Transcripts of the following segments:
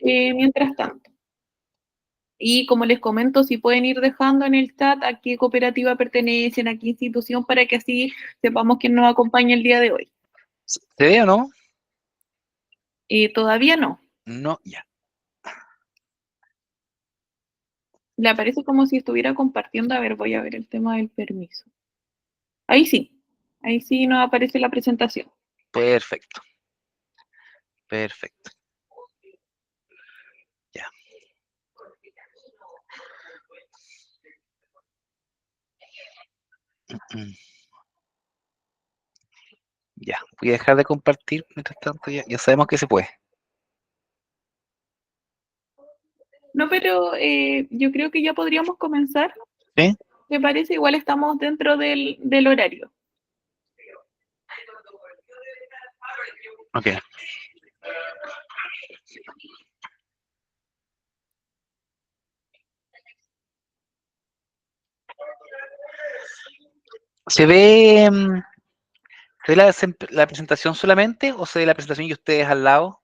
mientras tanto. Y como les comento, si pueden ir dejando en el chat a qué cooperativa pertenecen, a qué institución, para que así sepamos quién nos acompaña el día de hoy. ¿Se ve o no? Todavía no. No, ya. Le aparece como si estuviera compartiendo. A ver, voy a ver el tema del permiso. Ahí sí nos aparece la presentación. Perfecto. Perfecto. Ya. Ya, voy a dejar de compartir, mientras tanto ya sabemos que se puede. No, pero yo creo que ya podríamos comenzar. ¿Sí? ¿Te parece? Igual estamos dentro del horario. Ok. ¿Se ve, la presentación solamente o se ve la presentación y ustedes al lado?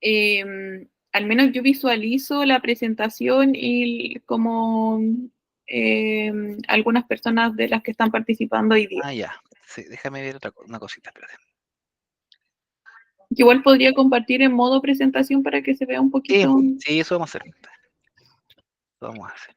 Al menos yo visualizo la presentación y como algunas personas de las que están participando hoy día. Ah, ya. Sí, déjame ver una cosita, espérate. Igual podría compartir en modo presentación para que se vea un poquito. Sí, eso vamos a hacer. Lo vamos a hacer.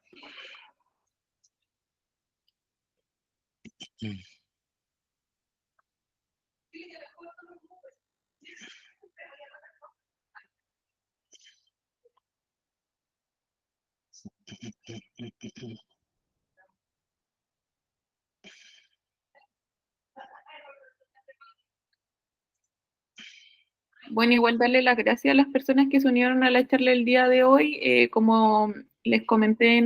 Bueno, igual darle las gracias a las personas que se unieron a la charla el día de hoy. Como les comenté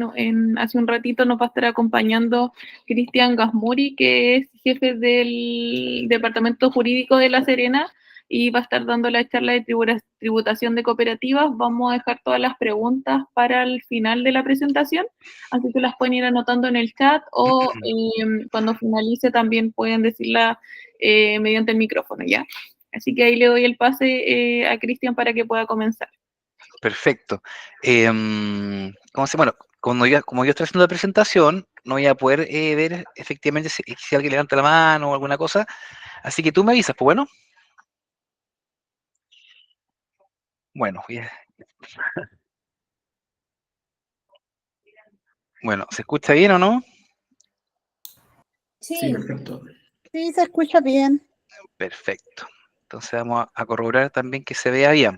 hace un ratito, nos va a estar acompañando Cristian Gasmuri, que es jefe del Departamento Jurídico de La Serena, y va a estar dando la charla de tributación de cooperativas. Vamos a dejar todas las preguntas para el final de la presentación, así que las pueden ir anotando en el chat o cuando finalice también pueden decirla mediante el micrófono, ¿ya? Así que ahí le doy el pase a Cristian para que pueda comenzar. Perfecto. Bueno, como yo estoy haciendo la presentación, no voy a poder ver efectivamente si alguien levanta la mano o alguna cosa. Así que tú me avisas, pues bueno. Bueno, bueno, ¿se escucha bien o no? Sí, perfecto. Sí, se escucha bien. Perfecto. Entonces vamos a corroborar también que se vea bien.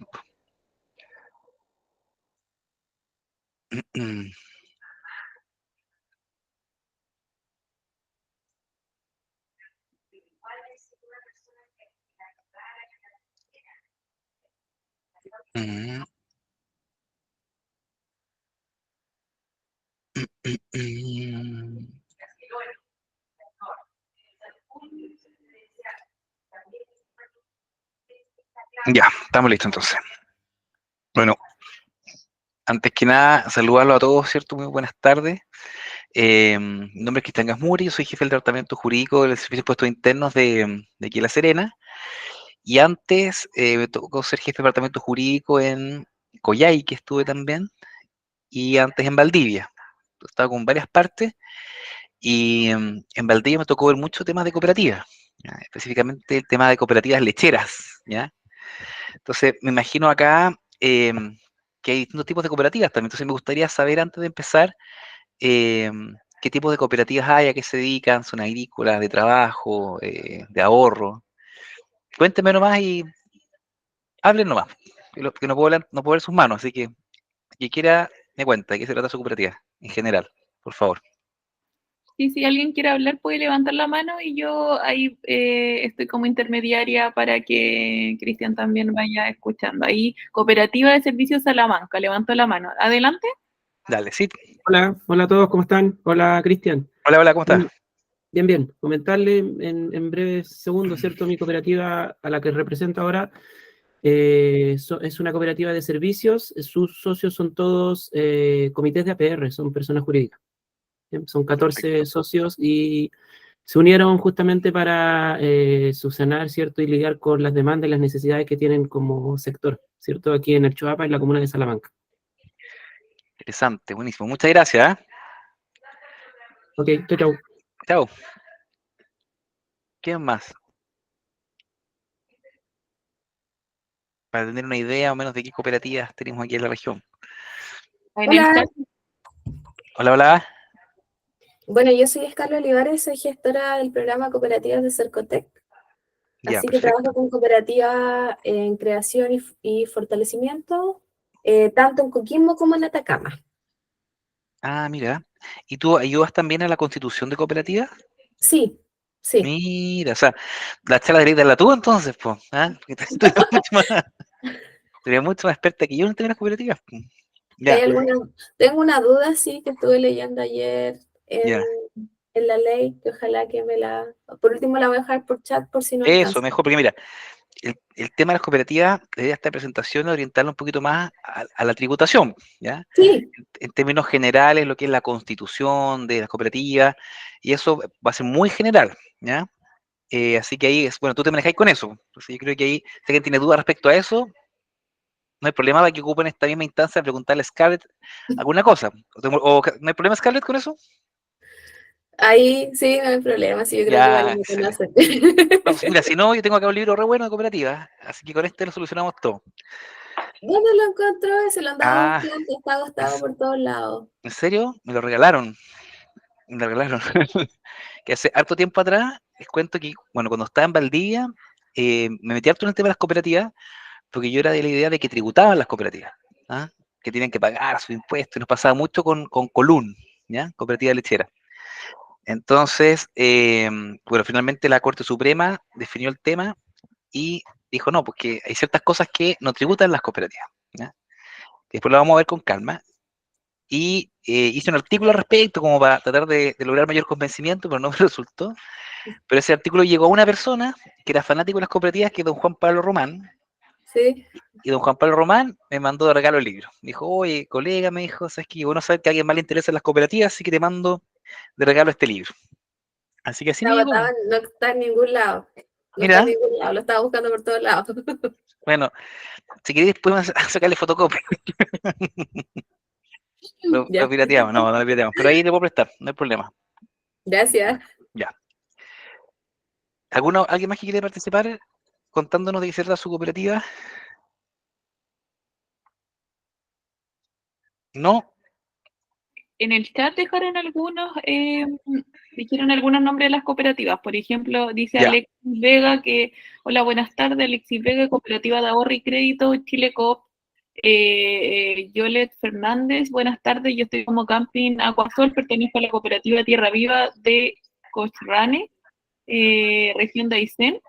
Ya, estamos listos entonces. Bueno, antes que nada, saludarlo a todos, ¿cierto? Muy buenas tardes. Mi nombre es Cristian Gasmuri, yo soy jefe del Departamento Jurídico del Servicio de Impuestos Internos de aquí en La Serena. Y antes me tocó ser jefe de Departamento Jurídico en Coyhai, que estuve también, y antes en Valdivia. Estaba con varias partes, y en Valdivia me tocó ver muchos temas de cooperativas, ¿ya? Específicamente el tema de cooperativas lecheras, ¿ya? Entonces, me imagino acá que hay distintos tipos de cooperativas también. Entonces, me gustaría saber antes de empezar qué tipos de cooperativas hay, a qué se dedican, son agrícolas, de trabajo, de ahorro. Cuénteme nomás y hablen nomás, que no puedo ver sus manos, así que quien quiera me cuenta de qué se trata su cooperativa en general, por favor. Y si alguien quiere hablar, puede levantar la mano y yo ahí estoy como intermediaria para que Cristian también vaya escuchando. Ahí, Cooperativa de Servicios Salamanca, levantó la mano. Adelante. Dale, sí. Hola a todos, ¿cómo están? Hola, Cristian. Hola, ¿cómo estás? Bien. Comentarle en breves segundos, ¿cierto? Mi cooperativa a la que represento ahora es una cooperativa de servicios. Sus socios son todos comités de APR, son personas jurídicas. Bien, son 14 socios y se unieron justamente para subsanar, ¿cierto? Y lidiar con las demandas y las necesidades que tienen como sector, ¿cierto? Aquí en el Choapa, en la comuna de Salamanca. Interesante, buenísimo. Muchas gracias. Ok, chau, chau. Chao. ¿Quién más? Para tener una idea o menos de qué cooperativas tenemos aquí en la región. En el Hola, chat, Hola, hola. bueno, yo soy Escarla Olivares, soy gestora del programa Cooperativas de Cercotec, Ya, así que perfecto. trabajo con cooperativas en creación y fortalecimiento, tanto en Coquimbo como en Atacama. Ah, mira. ¿Y tú ayudas también a la constitución de cooperativas? Sí, sí. Mira, o sea, la charla derecha la tú entonces, pues. ¿Ah? Porque tú eres mucho más experta que yo en el tema de las cooperativas. Po. ¿Hay Ya, tengo una duda, sí, que estuve leyendo ayer ya. en la ley, que ojalá que por último la voy a dejar por chat por si no Eso, alcanza. mejor, porque mira, el tema de las cooperativas, desde esta presentación, orientarlo un poquito más a la tributación, ¿ya? Sí, En términos generales, lo que es la constitución de las cooperativas, y eso va a ser muy general, ¿ya? Así que ahí, bueno, tú te manejáis con eso. Entonces yo creo que ahí, si alguien tiene dudas respecto a eso, no hay problema de que ocupen esta misma instancia de preguntarle a Scarlett alguna cosa. ¿No hay problema, Scarlett, con eso? ahí sí, no hay problema, sí, yo creo que Ya, vale me excelente. conocen. No, pues, mira, si no, yo tengo acá un libro re bueno de cooperativas, así que con este lo solucionamos todo. ¿Dónde lo encontró? Se lo andaba Ah, buscando, está ¿en, agotado por todos lados. en serio? Me lo regalaron. Me lo regalaron. Que hace harto tiempo atrás, les cuento que, bueno, cuando estaba en Valdivia, me metí harto en el tema de las cooperativas, porque yo era de la idea de que tributaban las cooperativas, ¿ah? Que tienen que pagar sus impuestos, y nos pasaba mucho con Colún, ¿ya? Cooperativa lechera. Entonces, bueno, finalmente la Corte Suprema definió el tema y dijo, no, porque hay ciertas cosas que no tributan las cooperativas, ¿ya? Que después lo vamos a ver con calma. Y hice un artículo al respecto como para tratar de lograr mayor convencimiento, pero no me resultó. Pero ese artículo llegó a una persona que era fanático de las cooperativas, que es don Juan Pablo Román, Sí, y don Juan Pablo Román me mandó de regalo el libro. Me dijo, oye, colega, me dijo, sabes que bueno saber que a alguien más le interesa las cooperativas, así que te mando de regalo este libro. Así que así está me llegó. agotado, no está en ningún lado. No está en Mira, ningún lado, lo estaba buscando por todos lados. bueno, si queréis podemos sacarle fotocopia. Lo Ya, pirateamos, no, no lo pirateamos, pero ahí le puedo prestar, no hay problema. gracias. Ya. ¿Alguien más que quiere participar contándonos de qué se trata su cooperativa? No, en el chat dijeron algunos nombres de las cooperativas. Por ejemplo, dice ya. Alexis Vega que, hola, buenas tardes, Alexis Vega, Cooperativa de Ahorro y Crédito, Chile Coop. Yolet Fernández, buenas tardes, yo estoy como Camping Aguasol, pertenezco a la cooperativa Tierra Viva de Cochrane, región de Aysén.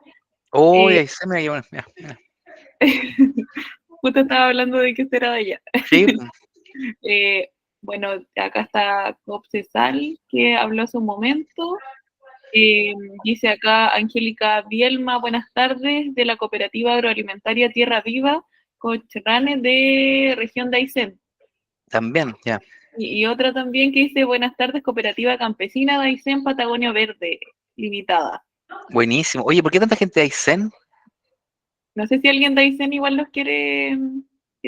Uy, Eh, ahí se me llevó. Ya, ya. Justo estaba hablando de que será de allá. Sí, Eh, bueno, acá está Copsesal, que habló hace un momento. Dice acá Angélica Bielma, buenas tardes, de la cooperativa agroalimentaria Tierra Viva, Cochrane, de región de Aysén. también, ya. Y otra también que dice, buenas tardes, Cooperativa Campesina de Aysén, Patagonia Verde, limitada. Buenísimo. Oye, ¿por qué tanta gente hay Zen? No sé si alguien de Aysén igual quiere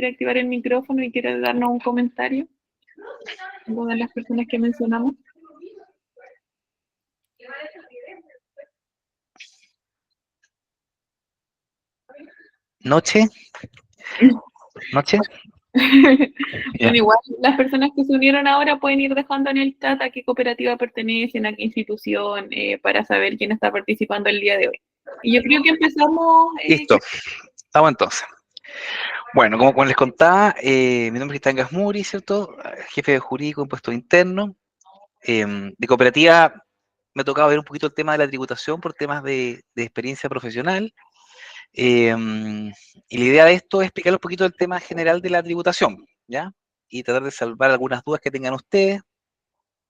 activar el micrófono y quiere darnos un comentario. Una de las personas que mencionamos. ¿Noche? ¿Noche? Ya. Bueno, igual las personas que se unieron ahora pueden ir dejando en el chat a qué cooperativa pertenecen, a qué institución, para saber quién está participando el día de hoy. Y yo creo que empezamos. Listo. Estamos entonces. Bueno, como les contaba, mi nombre es Cristian Gasmuri, ¿cierto? Jefe de jurídico en puesto interno. De cooperativa me ha tocado ver un poquito el tema de la tributación por temas de experiencia profesional. Y la idea de esto es explicar un poquito el tema general de la tributación, ¿ya? Y tratar de salvar algunas dudas que tengan ustedes.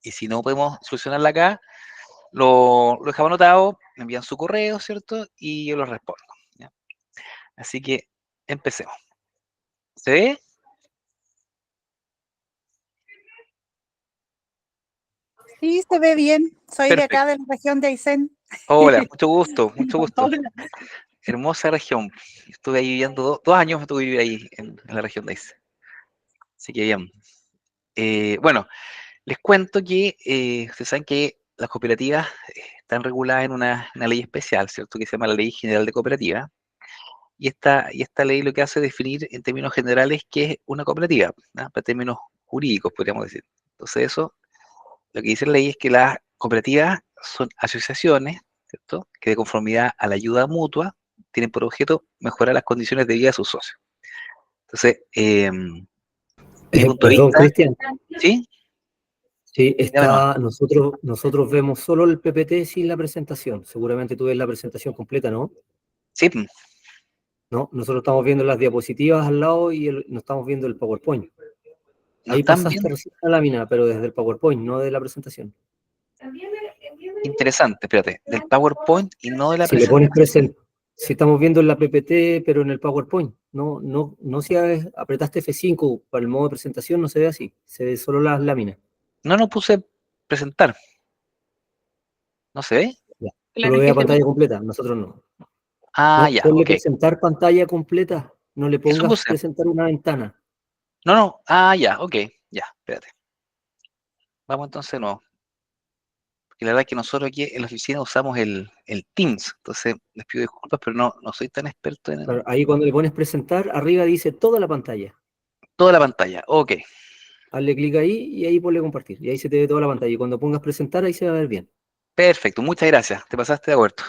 Y si no podemos solucionarla acá, lo dejamos anotado, me envían su correo, ¿cierto? Y yo lo respondo, ¿ya? Así que empecemos. ¿Se ve? Sí, se ve bien. Soy de Perfecto. acá, de la región de Aysén. Hola, mucho gusto, mucho gusto. Hola. Hermosa región. Estuve ahí viviendo 2 años, me tuve que vivir ahí en la región de Aysén. Así que bien. Bueno, les cuento que ustedes saben que las cooperativas están reguladas en una ley especial, ¿cierto? Que se llama la Ley General de Cooperativas. Y esta ley lo que hace es definir en términos generales qué es una cooperativa, ¿no? Para términos jurídicos, podríamos decir. Entonces eso, lo que dice la ley es que las cooperativas son asociaciones, ¿cierto? Que de conformidad a la ayuda mutua tienen por objeto mejorar las condiciones de vida de sus socios. Entonces, mi punto de Perdón, vista, Cristian. ¿sí? Sí, Ya no. nosotros vemos solo el PPT sin la presentación. Seguramente tú ves la presentación completa, ¿no? Sí, No, nosotros estamos viendo las diapositivas al lado y no estamos viendo el PowerPoint. no Ahí están pasaste bien. recién la lámina, pero desde el PowerPoint, no de la presentación. Interesante, espérate, del PowerPoint y no de la Si le pones presentación. si estamos viendo en la PPT, pero en el PowerPoint, no si apretaste F5 para el modo de presentación, no se ve así, se ve solo las láminas. No puse presentar, ¿no se ve? Ya. Tú Claro, lo es ves que a pantalla completa, nosotros no. Ah, No, ya, ponle ok. presentar pantalla completa, no le Eso pongas puse. presentar una ventana. No, ah, ya, ok, ya, espérate. Vamos entonces, no. Porque la verdad es que nosotros aquí en la oficina usamos el Teams, entonces les pido disculpas, pero no soy tan experto en Claro, ahí cuando le pones presentar, arriba dice toda la pantalla. toda la pantalla. Ok, Hazle clic ahí y ahí ponle compartir. Y ahí se te ve toda la pantalla. Y cuando pongas presentar, ahí se va a ver bien. perfecto, muchas gracias, te pasaste de acuerdo.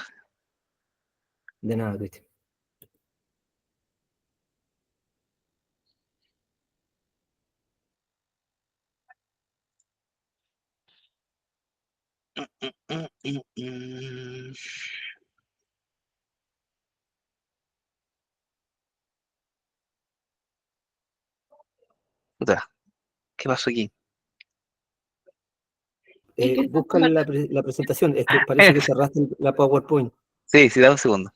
De nada, Cristian. Mm. Puta, ¿qué pasó aquí? Es que está Busca la presentación. Es que parece que Eso. cerraste la PowerPoint. Sí, da un segundo.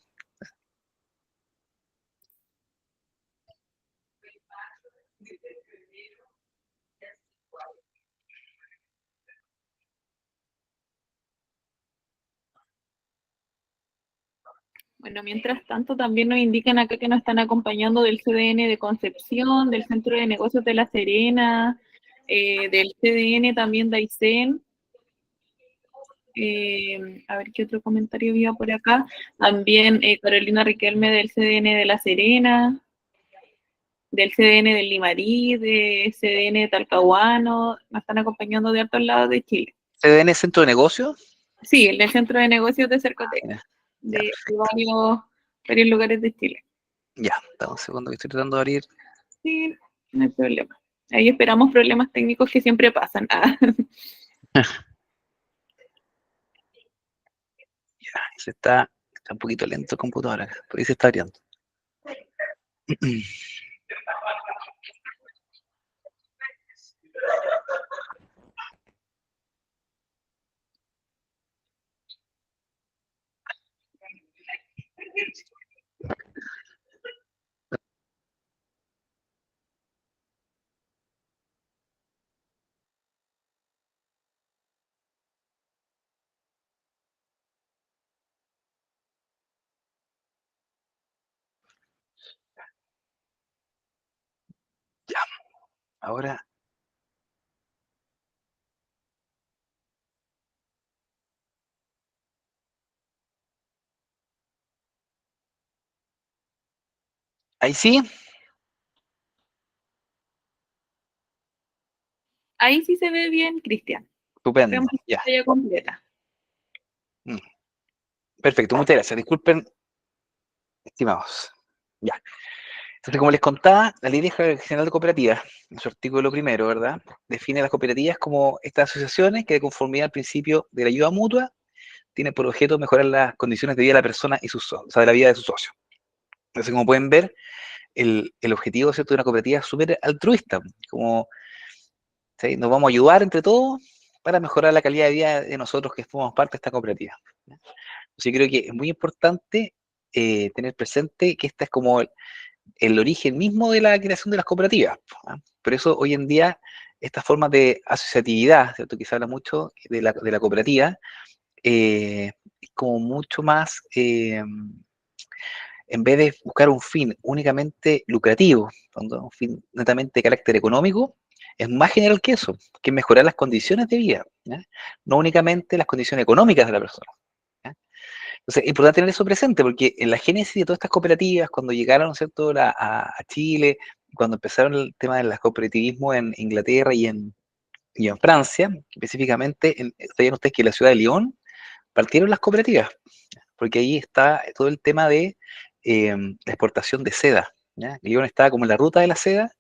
Bueno, mientras tanto, también nos indican acá que nos están acompañando del CDN de Concepción, del Centro de Negocios de La Serena, del CDN también de Aysén. A ver qué otro comentario había por acá. También Carolina Riquelme del CDN de La Serena, del CDN del Limarí, del CDN de Talcahuano. Nos están acompañando de hartos lados de Chile. ¿CDN Centro de Negocios? Sí, el del Centro de Negocios de Cercotec, Ya, de perfecto. varios lugares de Chile. Ya, dame un segundo que estoy tratando de abrir. Sí, no hay problema. Ahí esperamos problemas técnicos que siempre pasan. Ya, está un poquito lento el computador acá, pero ahí se está abriendo. Ya, ahora. Ahí sí, Ahí sí se ve bien, Cristian. estupendo, Vemos la ya. pantalla completa. Mm, perfecto, muchas gracias. Disculpen, estimados. Ya. Entonces, como les contaba, la Ley General de Cooperativas, en su artículo primero, ¿verdad? Define las cooperativas como estas asociaciones que, de conformidad al principio de la ayuda mutua, tienen por objeto mejorar las condiciones de vida de la persona y sus socios, o sea, de la vida de sus socios. Entonces, como pueden ver, el objetivo, ¿cierto?, de una cooperativa es súper altruista, como, ¿sí?, nos vamos a ayudar entre todos para mejorar la calidad de vida de nosotros que formamos parte de esta cooperativa. Yo creo que es muy importante tener presente que esta es como el origen mismo de la creación de las cooperativas. Por eso hoy en día estas formas de asociatividad, ¿cierto? Que se habla mucho de la cooperativa, es como mucho más, en vez de buscar un fin únicamente lucrativo, un fin netamente de carácter económico, es más general que eso, que es mejorar las condiciones de vida, ¿ya? No únicamente las condiciones económicas de la persona. ¿Ya? Entonces, es importante tener eso presente, porque en la génesis de todas estas cooperativas, cuando llegaron, ¿cierto?, a Chile, cuando empezaron el tema del cooperativismo en Inglaterra y en Francia, específicamente, sabían ustedes que en la ciudad de Lyon partieron las cooperativas, porque ahí está todo el tema de la exportación de seda, ¿ya? Lyon estaba como en la ruta de la seda,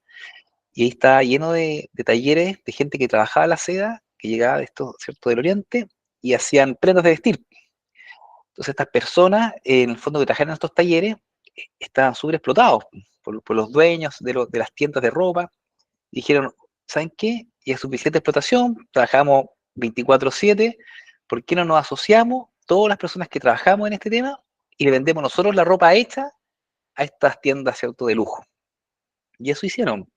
y ahí está lleno de talleres de gente que trabajaba la seda, que llegaba de esto, ¿cierto?, del Oriente, y hacían prendas de vestir. Entonces estas personas, en el fondo que trabajaban en estos talleres, estaban súper explotados por los dueños de las tiendas de ropa, y dijeron, ¿saben qué? Ya es suficiente explotación, trabajamos 24/7, ¿por qué no nos asociamos, todas las personas que trabajamos en este tema, y le vendemos nosotros la ropa hecha a estas tiendas, ¿cierto?, de lujo? Y eso hicieron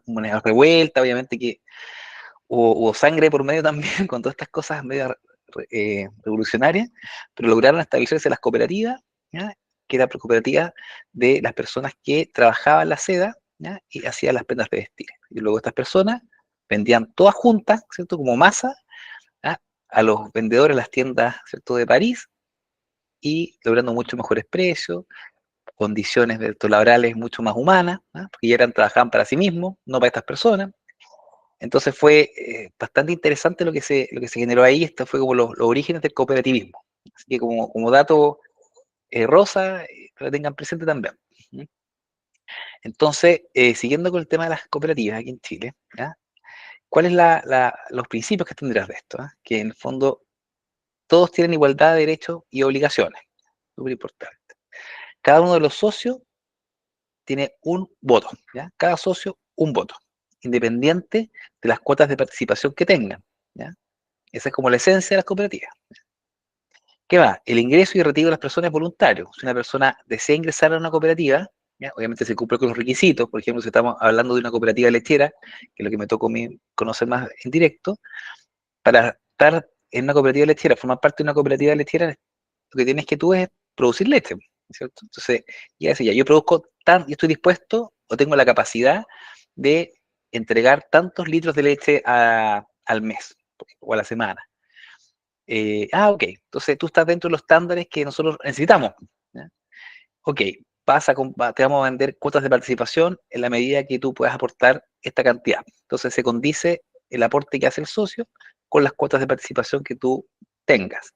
una revuelta, obviamente que hubo sangre por medio también, con todas estas cosas medio revolucionarias, pero lograron establecerse las cooperativas, ¿ya? Que era cooperativa de las personas que trabajaban la seda, ¿ya? Y hacían las prendas de vestir. Y luego estas personas vendían todas juntas, ¿cierto?, como masa, ¿ya? A los vendedores de las tiendas, ¿cierto?, de París, y logrando mucho mejores precios, condiciones laborales mucho más humanas, ¿no? Porque ya trabajaban para sí mismos, no para estas personas. Entonces fue bastante interesante lo que se generó ahí. Esto fue como los orígenes del cooperativismo. Así que como dato rosa, que lo tengan presente también. ¿Mm? Entonces, siguiendo con el tema de las cooperativas aquí en Chile, ¿ya? ¿Cuáles los principios que tendrás de esto? Que en el fondo todos tienen igualdad de derechos y obligaciones. Súper importante. Cada uno de los socios tiene un voto, ¿ya? Cada socio un voto, independiente de las cuotas de participación que tengan, ¿ya? Esa es como la esencia de las cooperativas. ¿Qué va? El ingreso y retiro de las personas es voluntario. Si una persona desea ingresar a una cooperativa, ¿ya? Obviamente se cumple con los requisitos. Por ejemplo, si estamos hablando de una cooperativa lechera, que es lo que me tocó a mí conocer más en directo, para estar en una cooperativa lechera, formar parte de una cooperativa lechera, lo que tienes que tú es producir leche, ¿cierto? Entonces, ya decía, yo produzco y estoy dispuesto o tengo la capacidad de entregar tantos litros de leche al mes o a la semana. Ok, entonces tú estás dentro de los estándares que nosotros necesitamos, ¿ya? Ok, te vamos a vender cuotas de participación en la medida que tú puedas aportar esta cantidad. Entonces se condice el aporte que hace el socio con las cuotas de participación que tú tengas.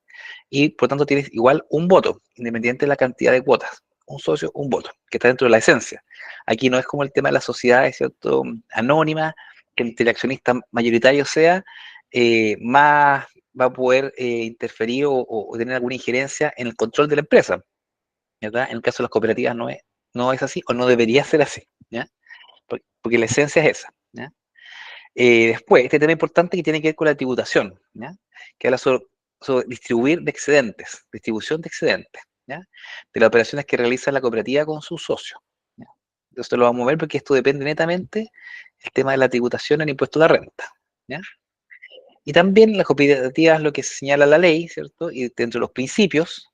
Y por tanto tienes igual un voto, independiente de la cantidad de cuotas. Un socio, un voto, que está dentro de la esencia. Aquí no es como el tema de las sociedades, ¿cierto?, anónimas, que el accionista mayoritario sea, más va a poder interferir o tener alguna injerencia en el control de la empresa, ¿verdad? En el caso de las cooperativas no es así, o no debería ser así, ¿ya? Porque la esencia es esa, ¿ya? Después, este tema importante que tiene que ver con la tributación, ¿ya? Que habla sobre distribución de excedentes, ¿ya? De las operaciones que realiza la cooperativa con sus socios, ¿ya? Entonces lo vamos a ver porque esto depende netamente del tema de la tributación en impuesto a la renta, ¿ya? Y también las cooperativas, lo que señala la ley, ¿cierto? Y dentro de los principios,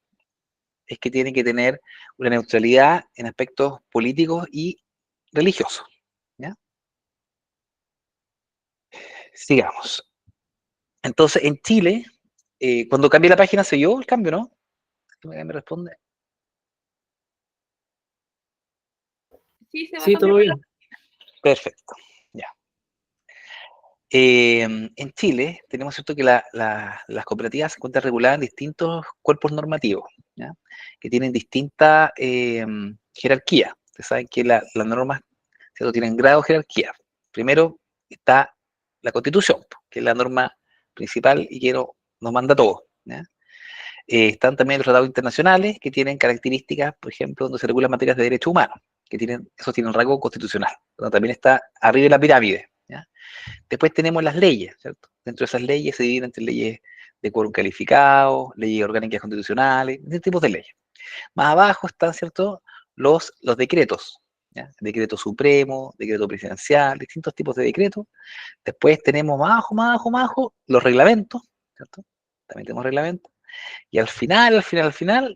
es que tienen que tener una neutralidad en aspectos políticos y religiosos, ¿ya? Sigamos. Entonces, en Chile, cuando cambié la página, ¿se vio el cambio, no? Me responde. Sí, se va Sí, todo cambiando. bien. Perfecto, ya. En Chile tenemos, ¿cierto?, que las cooperativas se encuentran reguladas en distintos cuerpos normativos, ¿ya? Que tienen distinta jerarquía. Ustedes saben que las normas, ¿cierto?, tienen grado de jerarquía. Primero está la Constitución, que es la norma principal y que nos manda todo, ¿ya? Están también los tratados internacionales que tienen características, por ejemplo, donde se regulan materias de derechos humanos, que esos tienen rango constitucional. Donde también está arriba de la pirámide, ¿ya? Después tenemos las leyes, ¿cierto? Dentro de esas leyes se dividen entre leyes de quórum calificado, leyes orgánicas constitucionales, distintos tipos de leyes. Más abajo están, ¿cierto?, los decretos, ¿ya? Decreto supremo, decreto presidencial, distintos tipos de decretos. Después tenemos más abajo, los reglamentos, ¿cierto? También tenemos reglamentos. Y al final,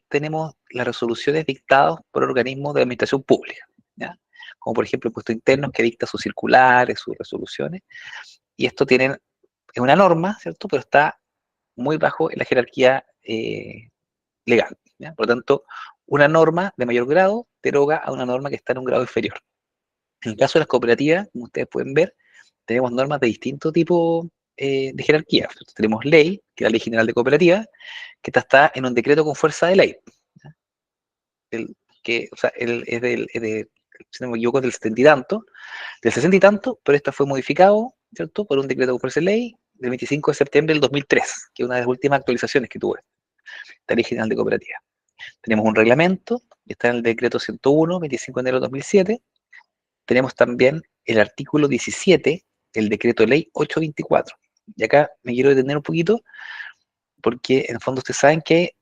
tenemos las resoluciones dictadas por organismos de administración pública, ¿ya? Como por ejemplo el impuesto interno que dicta sus circulares, sus resoluciones. Y esto es una norma, ¿cierto? Pero está muy bajo en la jerarquía legal, ¿ya? Por lo tanto, una norma de mayor grado deroga a una norma que está en un grado inferior. En el caso de las cooperativas, como ustedes pueden ver, tenemos normas de distinto tipo de jerarquía. Tenemos ley, que es la Ley General de Cooperativas, que está en un decreto con fuerza de ley. ¿Ya? O sea, si no me equivoco, del 70 y tanto, del 60 y tanto, pero esta fue modificado, ¿cierto?, por un decreto con fuerza de ley del 25 de septiembre del 2003, que es una de las últimas actualizaciones que tuve, la Ley General de Cooperativas. Tenemos un reglamento, que está en el decreto 101, 25 de enero de 2007. Tenemos también el artículo 17 del decreto ley 824. Y acá me quiero detener un poquito, porque en el fondo ustedes saben que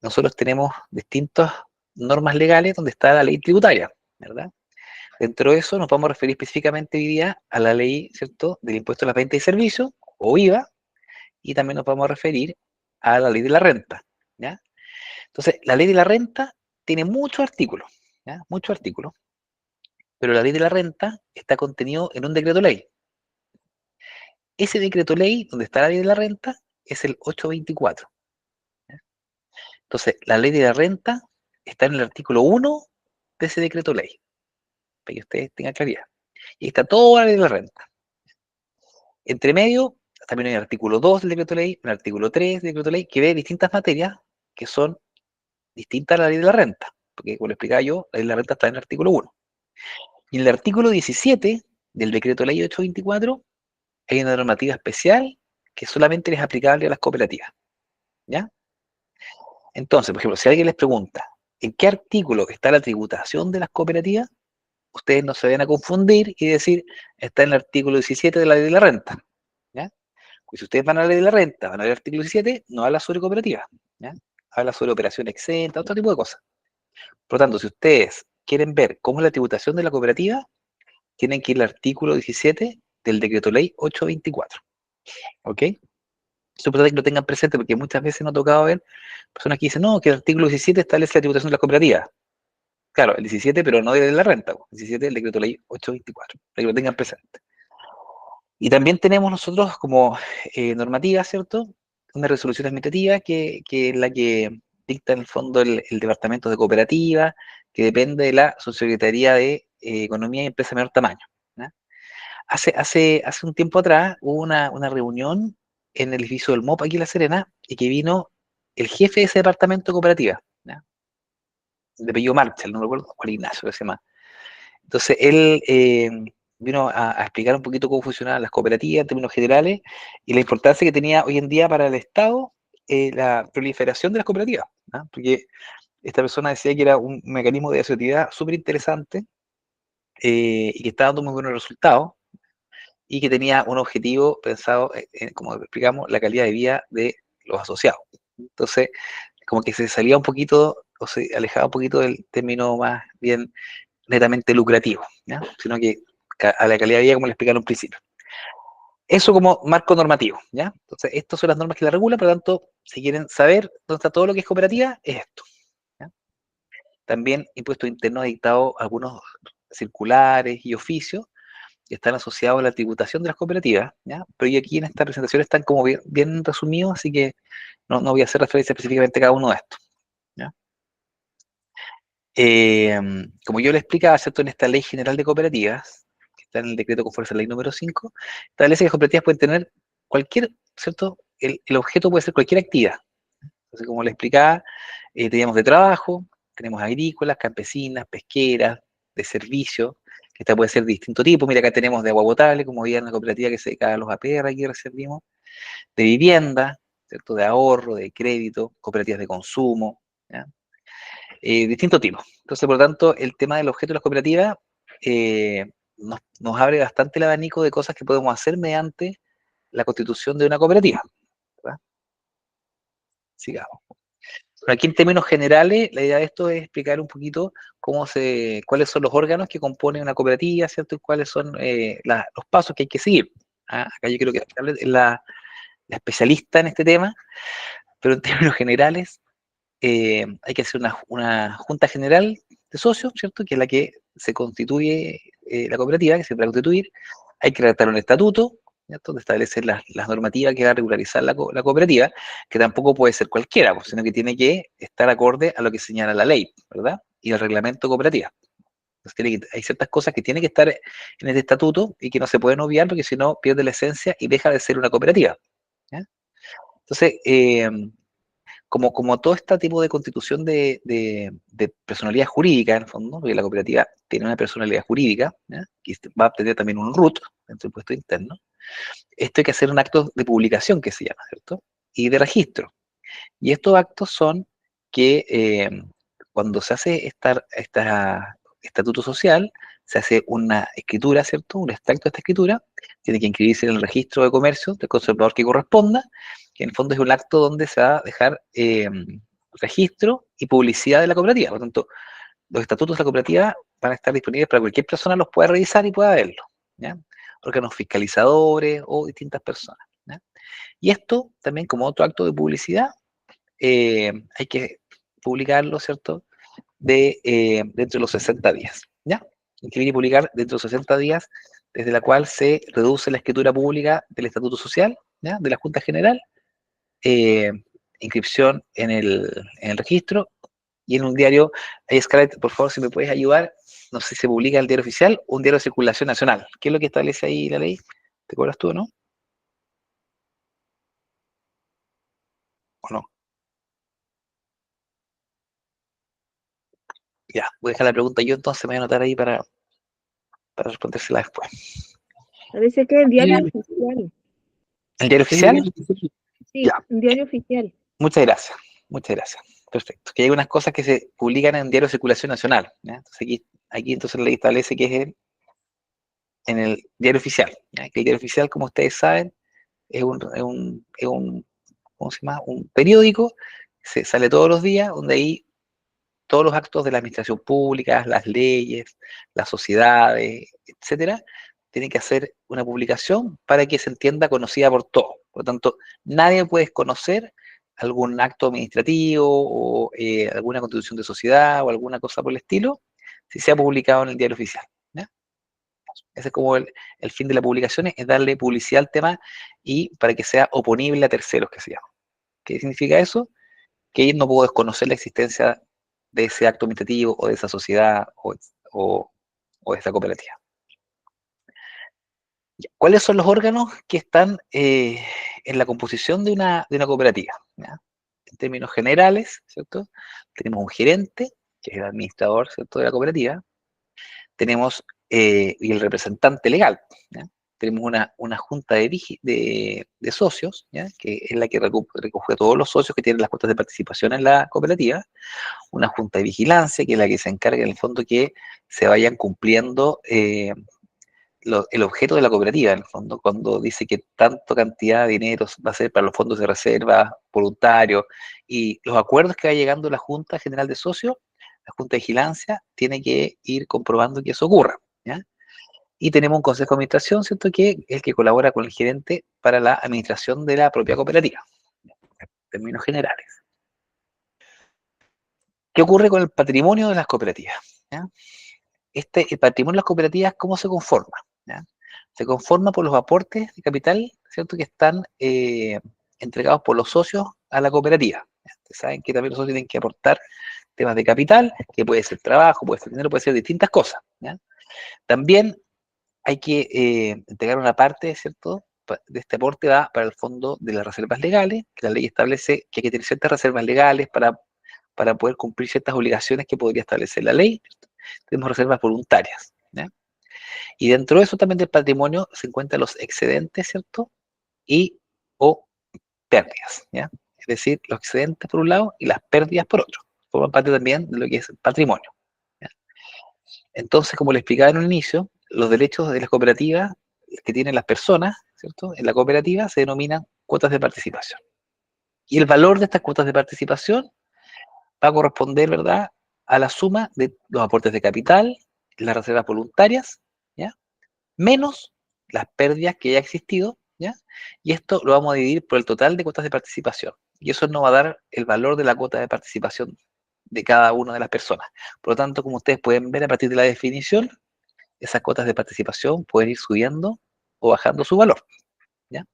nosotros tenemos distintas normas legales donde está la ley tributaria, ¿verdad? Dentro de eso nos vamos a referir específicamente hoy día a la ley, ¿cierto?, del impuesto a las ventas y servicios, o IVA, y también nos vamos a referir a la ley de la renta, ¿ya? Entonces, la ley de la renta tiene muchos artículos, ¿ya? Muchos artículos, pero la ley de la renta está contenido en un decreto ley. Ese decreto ley, donde está la ley de la renta, es el 824. ¿Ya? Entonces, la ley de la renta está en el artículo 1 de ese decreto ley, para que ustedes tengan claridad. Y ahí está toda la ley de la renta. Entre medio, también hay el artículo 2 del decreto ley, un artículo 3 del decreto ley, que ve distintas materias que son distintas a la ley de la renta, porque como lo explicaba yo, la ley de la renta está en el artículo 1. Y en el artículo 17 del decreto ley 824 hay una normativa especial que solamente es aplicable a las cooperativas, ¿ya? Entonces, por ejemplo, si alguien les pregunta ¿en qué artículo está la tributación de las cooperativas?, ustedes no se vayan a confundir y decir, está en el artículo 17 de la ley de la renta, ¿ya? Pues si ustedes van a la ley de la renta, van a ver el artículo 17, no habla sobre cooperativas, ¿ya? Habla sobre operación exenta, otro tipo de cosas. Por lo tanto, si ustedes quieren ver cómo es la tributación de la cooperativa, tienen que ir al artículo 17 del decreto ley 824, ¿ok? Eso es importante que lo tengan presente porque muchas veces nos ha tocado ver personas que dicen, no, que el artículo 17 establece la tributación de las cooperativas. Claro, el 17, pero no de la renta, el 17 del decreto ley 824, para que lo tengan presente. Y también tenemos nosotros como normativa, ¿cierto?, una resolución administrativa que es la que dicta en el fondo el Departamento de Cooperativa, que depende de la Subsecretaría de Economía y Empresa de Menor Tamaño, ¿ya? Hace un tiempo atrás hubo una reunión en el edificio del MOP aquí en La Serena, y que vino el jefe de ese departamento de cooperativa, ¿ya?, de apellido Marchal, no recuerdo, Juan Ignacio, que se llama. Entonces él vino a explicar un poquito cómo funcionaban las cooperativas en términos generales y la importancia que tenía hoy en día para el Estado la proliferación de las cooperativas, ¿no? Porque esta persona decía que era un mecanismo de asociatividad súper interesante y que estaba dando muy buenos resultados y que tenía un objetivo pensado, como explicamos, la calidad de vida de los asociados. Entonces, como que se salía un poquito o se alejaba un poquito del término más bien netamente lucrativo, ¿ya?, sino que a la calidad de vida, como le explicaron al principio. Eso como marco normativo, ¿ya? Entonces, estas son las normas que la regulan, por lo tanto, si quieren saber dónde está todo lo que es cooperativa, es esto, ¿ya? También impuestos internos ha dictado algunos circulares y oficios que están asociados a la tributación de las cooperativas, ¿ya? Pero aquí en esta presentación están como bien resumidos, así que no voy a hacer referencia específicamente a cada uno de estos, ¿ya? Como yo le explicaba, ¿cierto?, en esta Ley General de Cooperativas, que está en el decreto con fuerza de ley número 5, establece que las cooperativas pueden tener cualquier, ¿cierto?, el objeto puede ser cualquier actividad. Entonces, como le explicaba, teníamos de trabajo, tenemos agrícolas, campesinas, pesqueras, de servicio, que esta puede ser de distinto tipo. Mira, acá tenemos de agua potable, como había una cooperativa que se dedicaba a los APR, aquí recién vimos, de vivienda, ¿cierto?, de ahorro, de crédito, cooperativas de consumo, ¿ya?, distintos tipos. Entonces, por lo tanto, el tema del objeto de las cooperativas nos abre bastante el abanico de cosas que podemos hacer mediante la constitución de una cooperativa, ¿verdad? Sigamos. Pero aquí en términos generales, la idea de esto es explicar un poquito cuáles son los órganos que componen una cooperativa, ¿cierto? Y cuáles son los pasos que hay que seguir. ¿Ah? Acá yo creo que es la especialista en este tema, pero en términos generales hay que hacer una junta general de socios, ¿cierto? Que es la que se constituye la cooperativa, que se va a constituir. Hay que redactar un estatuto, ¿cierto? De establecer las normativas que va a regularizar la cooperativa, que tampoco puede ser cualquiera, pues, sino que tiene que estar acorde a lo que señala la ley, ¿verdad? Y el reglamento cooperativa. Entonces hay ciertas cosas que tienen que estar en este estatuto y que no se pueden obviar porque si no pierde la esencia y deja de ser una cooperativa. ¿Ya? Entonces, como todo este tipo de constitución de personalidad jurídica, en el fondo, porque la cooperativa tiene una personalidad jurídica, ¿ya? Que va a tener también un RUT, dentro del impuesto interno, esto hay que hacer un acto de publicación que se llama, ¿cierto? Y de registro. Y estos actos son que cuando se hace esta estatuto social, se hace una escritura, ¿cierto? Un extracto de esta escritura, tiene que inscribirse en el registro de comercio del conservador que corresponda, que en el fondo es un acto donde se va a dejar registro y publicidad de la cooperativa. Por lo tanto, los estatutos de la cooperativa van a estar disponibles para cualquier persona los pueda revisar y pueda verlos, ¿ya? Órganos fiscalizadores o distintas personas, ¿ya? Y esto también como otro acto de publicidad, hay que publicarlo, ¿cierto? Dentro de los 60 días, ¿ya? Inscribir y publicar dentro de los 60 días, desde la cual se reduce la escritura pública del Estatuto Social, ¿ya? De la Junta General, eh, inscripción en el registro y en un diario. Scarlett, por favor, si me puedes ayudar, no sé si se publica en el diario oficial o un diario de circulación nacional. ¿Qué es lo que establece ahí la ley? ¿Te acuerdas tú o no? ¿O no? Ya, voy a dejar la pregunta yo, entonces me voy a anotar ahí para respondérsela después. Parece que es el diario oficial. ¿El diario oficial? Sí, Ya. un diario oficial. Muchas gracias, muchas gracias. Perfecto. Que hay unas cosas que se publican en diario de circulación nacional, ¿ya? Entonces aquí entonces la ley establece que es en el diario oficial, ¿ya? Que el diario oficial, como ustedes saben, ¿cómo se llama? Un periódico, se sale todos los días, donde ahí todos los actos de la administración pública, las leyes, las sociedades, etcétera, tienen que hacer una publicación para que se entienda conocida por todos. Por lo tanto, nadie puede desconocer algún acto administrativo o alguna constitución de sociedad o alguna cosa por el estilo, si se ha publicado en el diario oficial, ¿ya? Ese es como el fin de la publicación, es darle publicidad al tema y para que sea oponible a terceros, que se llama. ¿Qué significa eso? Que no puedo desconocer la existencia de ese acto administrativo o de esa sociedad o de esa cooperativa. ¿Cuáles son los órganos que están en la composición de una cooperativa? ¿Ya? En términos generales, ¿cierto? Tenemos un gerente, que es el administrador, ¿cierto?, de la cooperativa. Tenemos y el representante legal, ¿ya? Tenemos una junta de socios, ¿ya? Que es la que recoge a todos los socios que tienen las cuotas de participación en la cooperativa. Una junta de vigilancia, que es la que se encarga en el fondo que se vayan cumpliendo el objeto de la cooperativa, en el fondo, cuando dice que tanto cantidad de dinero va a ser para los fondos de reserva, voluntarios, y los acuerdos que va llegando la Junta General de Socios, la Junta de Vigilancia, tiene que ir comprobando que eso ocurra, ¿ya? Y tenemos un consejo de administración, ¿cierto?, que es el que colabora con el gerente para la administración de la propia cooperativa, en términos generales. ¿Qué ocurre con el patrimonio de las cooperativas? ¿Ya? El patrimonio de las cooperativas, ¿cómo se conforma? ¿Ya? Se conforma por los aportes de capital, ¿cierto?, que están entregados por los socios a la cooperativa. ¿Ya? Ustedes saben que también los socios tienen que aportar temas de capital, que puede ser trabajo, puede ser dinero, puede ser distintas cosas, ¿ya? También hay que entregar una parte, ¿cierto?, de este aporte va para el fondo de las reservas legales, que la ley establece que hay que tener ciertas reservas legales para poder cumplir ciertas obligaciones que podría establecer la ley. Tenemos reservas voluntarias, ¿ya? Y dentro de eso también del patrimonio se encuentran los excedentes, ¿cierto? O pérdidas, ¿ya? Es decir, los excedentes por un lado y las pérdidas por otro. Forman parte también de lo que es el patrimonio, ¿ya? Entonces, como le explicaba en un inicio, los derechos de las cooperativas que tienen las personas, ¿cierto?, en la cooperativa se denominan cuotas de participación. Y el valor de estas cuotas de participación va a corresponder, ¿verdad?, a la suma de los aportes de capital, las reservas voluntarias, ¿ya?, menos las pérdidas que haya existido, ¿ya? Y esto lo vamos a dividir por el total de cuotas de participación. Y eso nos va a dar el valor de la cuota de participación de cada una de las personas. Por lo tanto, como ustedes pueden ver a partir de la definición, esas cuotas de participación pueden ir subiendo o bajando su valor, ¿ya?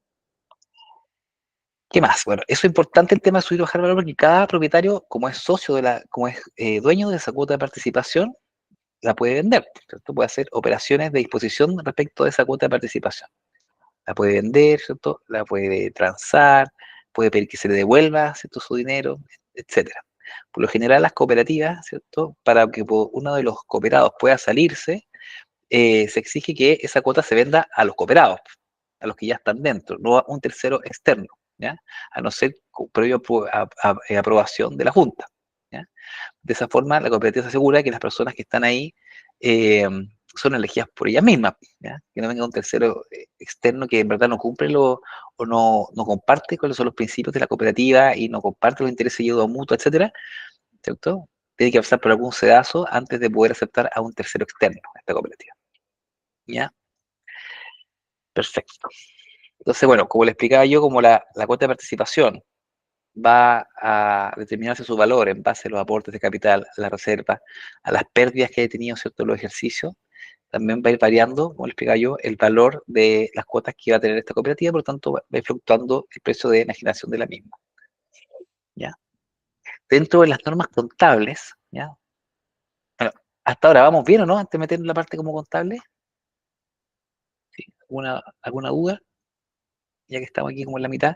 ¿Qué más? Bueno, eso es importante el tema de subir o bajar el valor porque cada propietario, como es socio como es dueño de esa cuota de participación, la puede vender, ¿cierto? Puede hacer operaciones de disposición respecto de esa cuota de participación. La puede vender, ¿cierto? La puede transar, puede pedir que se le devuelva, ¿cierto?, su dinero, etcétera. Por lo general, las cooperativas, ¿cierto?, para que uno de los cooperados pueda salirse, se exige que esa cuota se venda a los cooperados, a los que ya están dentro, no a un tercero externo, ¿ya? A no ser previo aprobación de la Junta, ¿ya? De esa forma, la cooperativa se asegura que las personas que están ahí son elegidas por ellas mismas, ¿ya? Que no venga un tercero externo que en verdad no cumple o no comparte cuáles son los principios de la cooperativa y no comparte los intereses de ayuda mutua, etcétera, ¿cierto? Tiene que pasar por algún sedazo antes de poder aceptar a un tercero externo a esta cooperativa, ¿ya? Perfecto. Entonces, bueno, como le explicaba yo, como la cuota de participación va a determinarse su valor en base a los aportes de capital, a la reserva, a las pérdidas que haya tenido, ¿cierto?, los ejercicios, también va a ir variando, como le explicaba yo, el valor de las cuotas que va a tener esta cooperativa, por lo tanto va a ir fluctuando el precio de enajenación de la misma, ¿ya? Dentro de las normas contables, ¿ya? Bueno, hasta ahora vamos bien, ¿o no? Antes de meter en la parte como contable. ¿Sí? ¿Alguna duda? Ya que estamos aquí como en la mitad.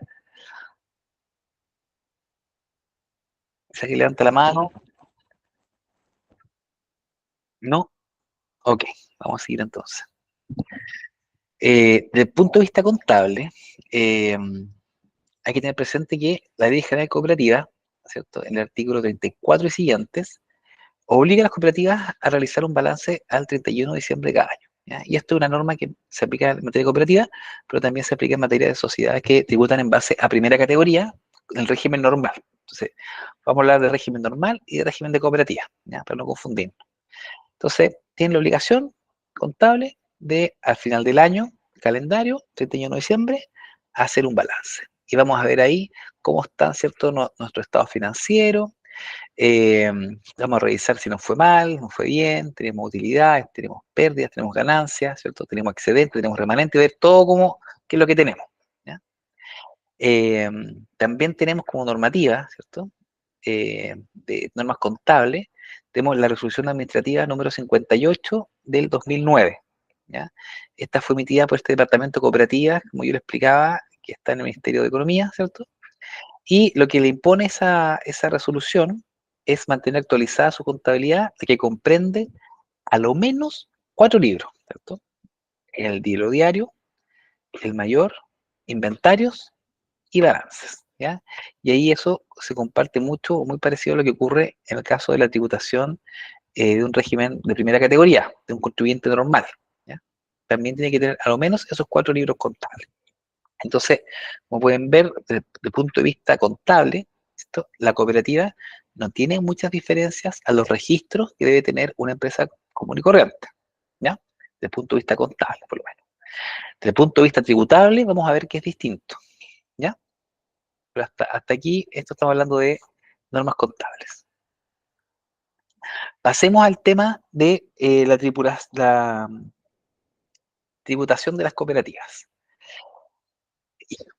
Si alguien levanta la mano. ¿No? Ok, vamos a seguir entonces. Desde el punto de vista contable, hay que tener presente que la Ley General de Cooperativas, ¿cierto?, en el artículo 34 y siguientes, obliga a las cooperativas a realizar un balance al 31 de diciembre de cada año, ¿ya? Y esto es una norma que se aplica en materia cooperativa, pero también se aplica en materia de sociedades que tributan en base a primera categoría, el régimen normal. Entonces, vamos a hablar de régimen normal y de régimen de cooperativa, ¿ya?, para no confundirnos. Entonces, tienen la obligación contable de, al final del año, calendario, 31 de diciembre, hacer un balance. Y vamos a ver ahí cómo está, ¿cierto?, nuestro estado financiero. Vamos a revisar si nos fue mal, nos fue bien, tenemos utilidades, tenemos pérdidas, tenemos ganancias, ¿cierto?, tenemos excedente, tenemos remanente, ver todo qué es lo que tenemos, ¿ya? También tenemos como normativa, ¿cierto?, de normas contables, tenemos la resolución administrativa número 58 del 2009, ¿ya? Esta fue emitida por este departamento de cooperativas, como yo le explicaba, que está en el Ministerio de Economía, ¿cierto? Y lo que le impone esa resolución es mantener actualizada su contabilidad, que comprende a lo menos 4 libros, ¿cierto? El libro diario, el mayor, inventarios y balances, ¿ya? Y ahí eso se comparte mucho o muy parecido a lo que ocurre en el caso de la tributación de un régimen de primera categoría, de un contribuyente normal, ¿ya? También tiene que tener a lo menos esos 4 libros contables. Entonces, como pueden ver, desde el punto de vista contable, la cooperativa no tiene muchas diferencias a los registros que debe tener una empresa común y corriente, ¿ya? Desde el punto de vista contable, por lo menos. Desde el punto de vista tributable, vamos a ver que es distinto, ¿ya? Pero hasta aquí, esto estamos hablando de normas contables. Pasemos al tema de la tributación de las cooperativas.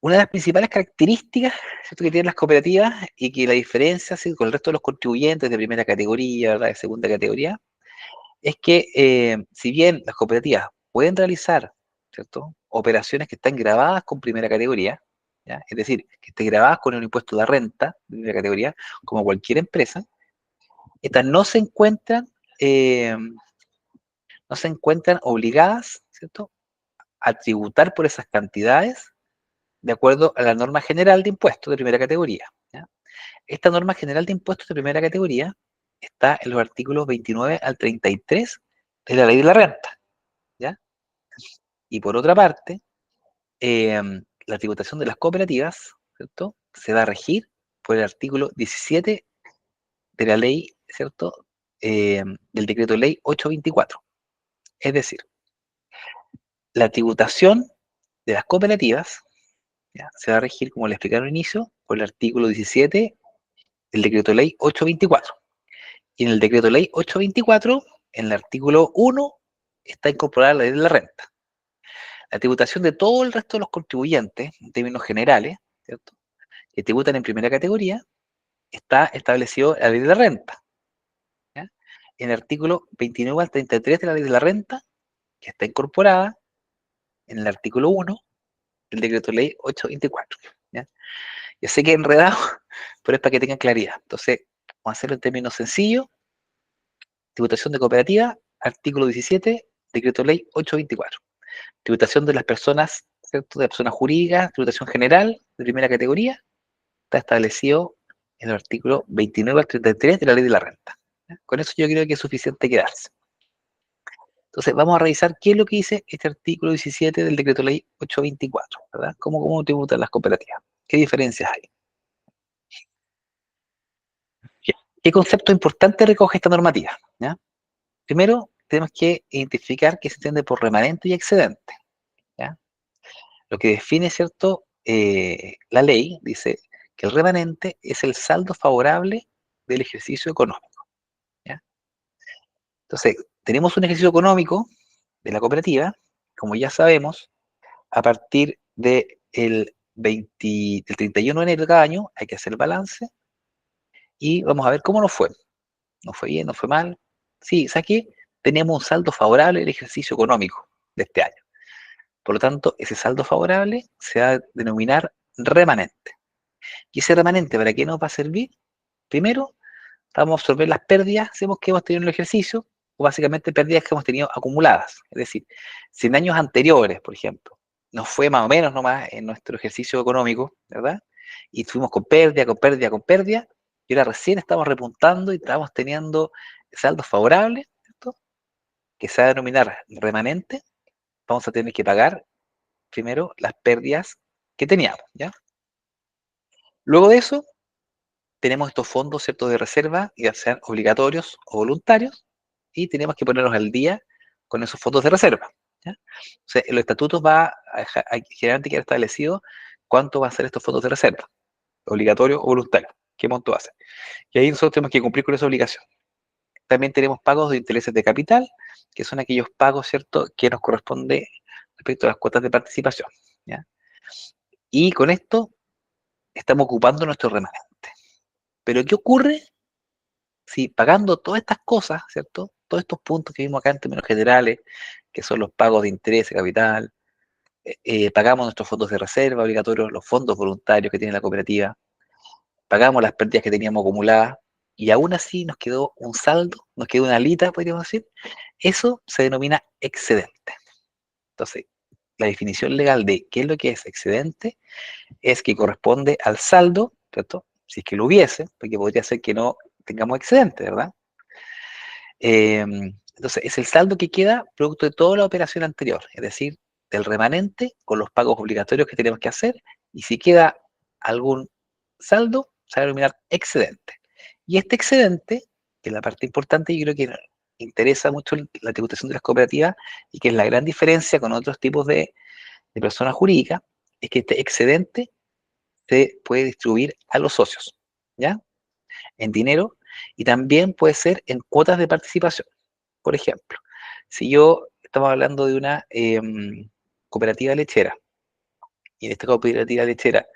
Una de las principales características, ¿cierto?, que tienen las cooperativas y que la diferencia, ¿sí?, con el resto de los contribuyentes de primera categoría, ¿verdad?, de segunda categoría, es que si bien las cooperativas pueden realizar, ¿cierto?, operaciones que están grabadas con primera categoría, ¿ya?, es decir, que estén grabadas con un impuesto de renta de primera categoría, como cualquier empresa, estas eh, no se encuentran obligadas, ¿cierto?, a tributar por esas cantidades de acuerdo a la norma general de impuestos de primera categoría, ¿ya? Esta norma general de impuestos de primera categoría está en los artículos 29 al 33 de la Ley de la Renta, ¿ya? Y por otra parte, la tributación de las cooperativas, ¿cierto?, se va a regir por el artículo 17 de la ley, ¿cierto? Del decreto ley 824. Es decir, la tributación de las cooperativas, ¿ya?, se va a regir, como le expliqué al inicio, por el artículo 17 del decreto ley 824. Y en el decreto ley 824, en el artículo 1, está incorporada la ley de la renta. La tributación de todo el resto de los contribuyentes, en términos generales, ¿cierto?, que tributan en primera categoría, está establecido en la ley de la renta, ¿ya? En el artículo 29 al 33 de la ley de la renta, que está incorporada en el artículo 1 del decreto ley 824, ¿ya? Yo sé que he enredado, pero es para que tengan claridad. Entonces, vamos a hacerlo en términos sencillos. Tributación de cooperativa, artículo 17, decreto ley 824. Tributación de las personas, ¿cierto?, de personas jurídicas, tributación general de primera categoría, está establecido en el artículo 29 al 33 de la ley de la renta, ¿ya? Con eso yo creo que es suficiente quedarse. Entonces, vamos a revisar qué es lo que dice este artículo 17 del decreto ley 824, ¿verdad? ¿Cómo tributan las cooperativas? ¿Qué diferencias hay? ¿Qué concepto importante recoge esta normativa? ¿Ya? Primero, tenemos que identificar qué se entiende por remanente y excedente, ¿ya? Lo que define, ¿cierto?, la ley dice que el remanente es el saldo favorable del ejercicio económico, ¿ya? Entonces, tenemos un ejercicio económico de la cooperativa, como ya sabemos, a partir del 31 de enero de cada año hay que hacer el balance y vamos a ver cómo nos fue. ¿Nos fue bien? ¿Nos fue mal? Sí, ¿sabes qué? Teníamos un saldo favorable del ejercicio económico de este año. Por lo tanto, ese saldo favorable se va a denominar remanente. ¿Y ese remanente para qué nos va a servir? Primero, vamos a absorber las pérdidas que hemos tenido en el ejercicio, o básicamente pérdidas que hemos tenido acumuladas. Es decir, si en años anteriores, por ejemplo, nos fue más o menos nomás en nuestro ejercicio económico, ¿verdad? Y fuimos con pérdida, con pérdida, con pérdida, y ahora recién estamos repuntando y estamos teniendo saldos favorables, ¿cierto?, que se va a denominar remanente. Vamos a tener que pagar primero las pérdidas que teníamos, ¿ya? Luego de eso, tenemos estos fondos, ¿cierto?, de reserva, ya sean obligatorios o voluntarios, y tenemos que ponernos al día con esos fondos de reserva, ¿ya? O sea, en los estatutos generalmente queda establecido cuánto van a ser estos fondos de reserva, obligatorio o voluntario, qué monto va a ser. Y ahí nosotros tenemos que cumplir con esa obligación. También tenemos pagos de intereses de capital, que son aquellos pagos, ¿cierto?, que nos corresponde respecto a las cuotas de participación, ¿ya? Y con esto estamos ocupando nuestro remanente. Pero ¿qué ocurre si pagando todas estas cosas, ¿cierto?, todos estos puntos que vimos acá en términos generales, que son los pagos de interés de capital, pagamos nuestros fondos de reserva obligatorios, los fondos voluntarios que tiene la cooperativa, pagamos las pérdidas que teníamos acumuladas, y aún así nos quedó un saldo, nos quedó una alita, podríamos decir? Eso se denomina excedente. Entonces, la definición legal de qué es lo que es excedente es que corresponde al saldo, ¿cierto?, si es que lo hubiese, porque podría ser que no tengamos excedente, ¿verdad? Entonces, es el saldo que queda producto de toda la operación anterior, es decir, del remanente con los pagos obligatorios que tenemos que hacer, y si queda algún saldo, se va a denominar excedente. Y este excedente, que es la parte importante, yo creo que interesa mucho la tributación de las cooperativas, y que es la gran diferencia con otros tipos de personas jurídicas, es que este excedente se puede distribuir a los socios, ¿ya?, en dinero, y también puede ser en cuotas de participación. Por ejemplo, si estamos hablando de una cooperativa lechera, y en esta cooperativa lechera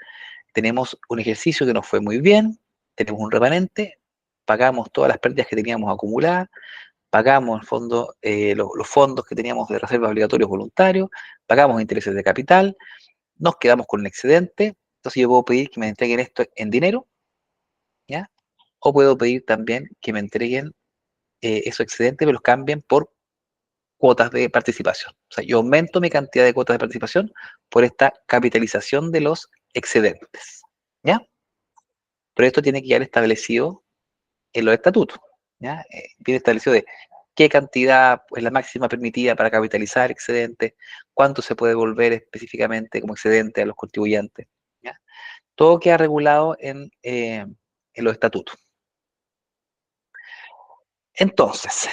tenemos un ejercicio que nos fue muy bien, tenemos un remanente, pagamos todas las pérdidas que teníamos acumuladas, pagamos en fondo, los fondos que teníamos de reserva obligatorios voluntarios, pagamos intereses de capital, nos quedamos con un excedente. Entonces yo puedo pedir que me entreguen esto en dinero, ¿ya? O puedo pedir también que me entreguen esos excedentes, me los cambien por cuotas de participación. O sea, yo aumento mi cantidad de cuotas de participación por esta capitalización de los excedentes, ¿ya? Pero esto tiene que quedar establecido en los estatutos, ¿ya? Viene establecido de qué cantidad es la máxima permitida para capitalizar excedentes, cuánto se puede devolver específicamente como excedente a los contribuyentes, ¿ya? Todo queda regulado en los estatutos. Entonces,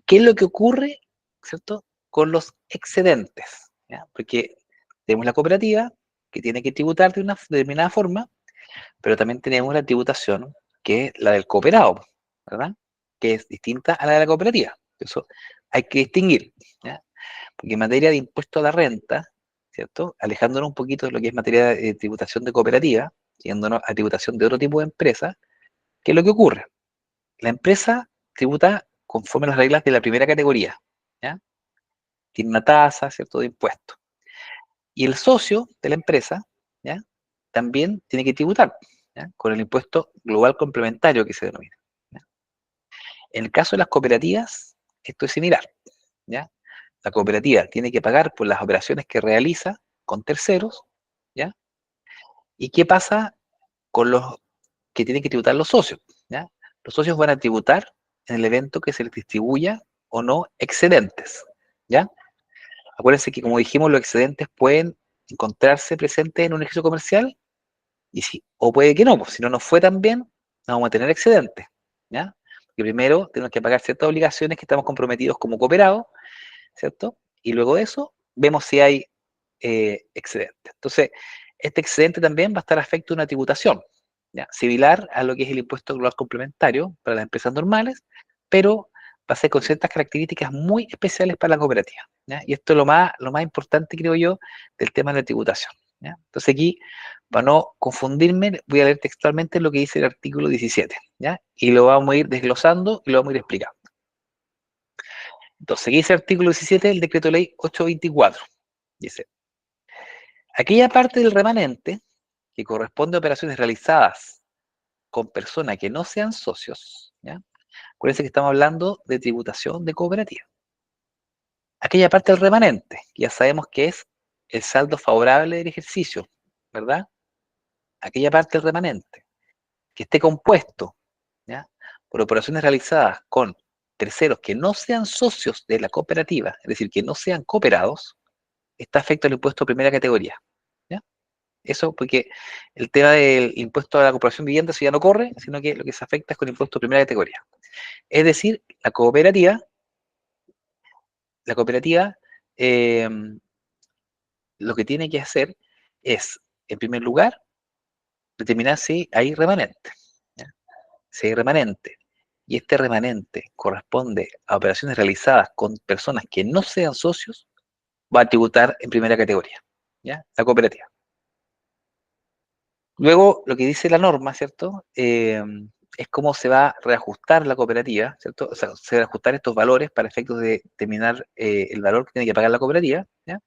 ¿qué es lo que ocurre, ¿cierto?, con los excedentes? ¿Ya? Porque tenemos la cooperativa que tiene que tributar de una determinada forma, pero también tenemos la tributación que es la del cooperado, ¿verdad? Que es distinta a la de la cooperativa. Eso hay que distinguir, ¿ya? Porque en materia de impuesto a la renta, ¿cierto?, alejándonos un poquito de lo que es materia de tributación de cooperativa, yéndonos a tributación de otro tipo de empresa, ¿qué es lo que ocurre? La empresa tributa conforme a las reglas de la primera categoría, ¿ya? Tiene una tasa, ¿cierto?, de impuesto. Y el socio de la empresa, ¿ya?, también tiene que tributar, ¿ya?, con el impuesto global complementario que se denomina, ¿ya? En el caso de las cooperativas, esto es similar, ¿ya? La cooperativa tiene que pagar por las operaciones que realiza con terceros, ¿ya? ¿Y qué pasa con los que tienen que tributar los socios? ¿Ya? Los socios van a tributar en el evento que se les distribuya o no excedentes, ¿ya? Acuérdense que, como dijimos, los excedentes pueden encontrarse presentes en un ejercicio comercial y o puede que no, pues, si no nos fue tan bien, no vamos a tener excedentes, ¿ya? Porque primero tenemos que pagar ciertas obligaciones que estamos comprometidos como cooperados, ¿cierto? Y luego de eso vemos si hay excedente. Entonces, este excedente también va a estar afecto a una tributación, ¿ya?, similar a lo que es el impuesto global complementario para las empresas normales, pero va a ser con ciertas características muy especiales para la cooperativa, ¿ya? Y esto es lo más importante, creo yo, del tema de la tributación, ¿ya? Entonces aquí, para no confundirme, voy a leer textualmente lo que dice el artículo 17, ¿ya? Y lo vamos a ir desglosando y lo vamos a ir explicando. Entonces, aquí dice el artículo 17 del decreto ley 824. Dice: aquella parte del remanente que corresponde a operaciones realizadas con personas que no sean socios, ¿ya? Acuérdense que estamos hablando de tributación de cooperativa. Aquella parte del remanente, que ya sabemos que es el saldo favorable del ejercicio, ¿verdad? Aquella parte del remanente que esté compuesto, ¿ya?, por operaciones realizadas con terceros que no sean socios de la cooperativa, es decir, que no sean cooperados, está afecto al impuesto de primera categoría, ¿ya? Eso porque el tema del impuesto a la corporación vivienda, eso ya no corre, sino que lo que se afecta es con el impuesto de primera categoría. Es decir, la cooperativa eh, lo que tiene que hacer es, en primer lugar, determinar si hay remanente, ¿ya? Si hay remanente, y este remanente corresponde a operaciones realizadas con personas que no sean socios, va a tributar en primera categoría, ¿ya?, la cooperativa. Luego, lo que dice la norma, ¿cierto?, es cómo se va a reajustar la cooperativa, ¿cierto? O sea, se van a ajustar estos valores para efectos de determinar el valor que tiene que pagar la cooperativa, ¿ya?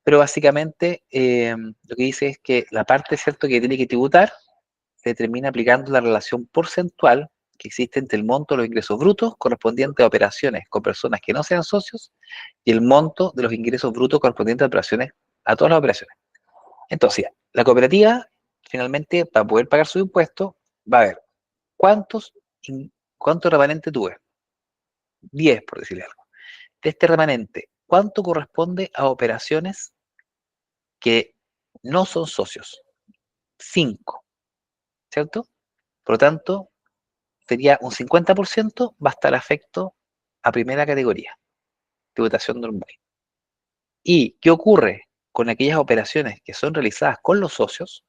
Pero básicamente lo que dice es que la parte, ¿cierto?, que tiene que tributar se determina aplicando la relación porcentual que existe entre el monto de los ingresos brutos correspondientes a operaciones con personas que no sean socios y el monto de los ingresos brutos correspondientes a operaciones, a todas las operaciones. Entonces, la cooperativa, finalmente, para poder pagar su impuesto, va a ver cuánto remanente tuve. 10, por decirle algo. De este remanente, ¿cuánto corresponde a operaciones que no son socios? 5, ¿cierto? Por lo tanto, sería un 50% va a estar afecto a primera categoría, tributación normal. ¿Y qué ocurre con aquellas operaciones que son realizadas con los socios?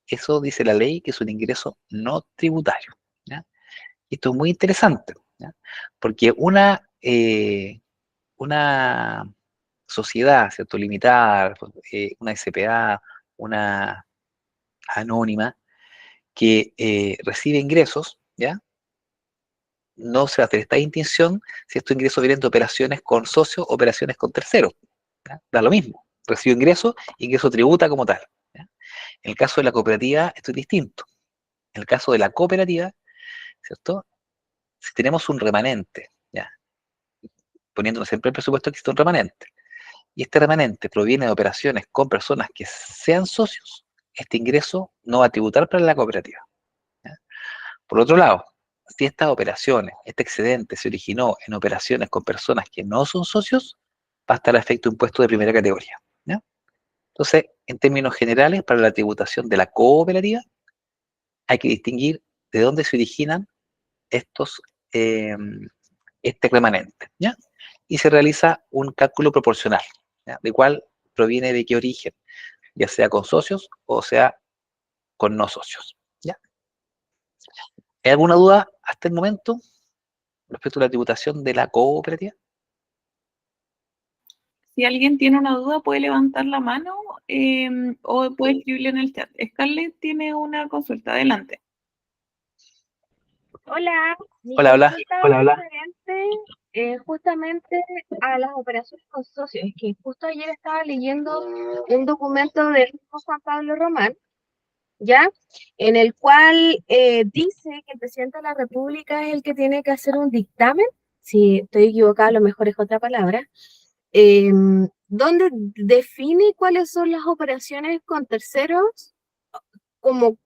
Eso dice la ley que es un ingreso no tributario, ¿ya? Y esto es muy interesante, ¿ya? Porque una sociedad, ¿cierto?, limitada, una SPA, una anónima, que recibe ingresos, ¿ya?, no se hace esta distinción si estos ingresos vienen de operaciones con socios o operaciones con terceros, ¿ya? Da lo mismo, recibe ingresos, ingreso tributa como tal, ¿ya? En el caso de la cooperativa, esto es distinto. En el caso de la cooperativa, ¿cierto?, si tenemos un remanente, ¿ya?, poniéndonos siempre el presupuesto que existe un remanente, y este remanente proviene de operaciones con personas que sean socios, este ingreso no va a tributar para la cooperativa, ¿ya? Por otro lado, si estas operaciones, este excedente se originó en operaciones con personas que no son socios, va a estar a efecto de impuesto de primera categoría, ¿ya? Entonces, en términos generales, para la tributación de la cooperativa, hay que distinguir de dónde se originan estos este remanente, ¿ya? Y se realiza un cálculo proporcional, ¿ya? De cuál proviene de qué origen, ya sea con socios o sea con no socios, ¿ya? ¿Hay alguna duda hasta el momento respecto a la tributación de la cooperativa? Si alguien tiene una duda, puede levantar la mano o puede escribirle en el chat. Scarlett tiene una consulta. Adelante. Hola, mi Hola, hola. consulta es referente justamente a las operaciones con socios. Es que justo ayer estaba leyendo un documento del mismo Juan Pablo Román, ¿ya? En el cual dice que el presidente de la República es el que tiene que hacer un dictamen, si estoy equivocada, a lo mejor es otra palabra, donde define cuáles son las operaciones con terceros, como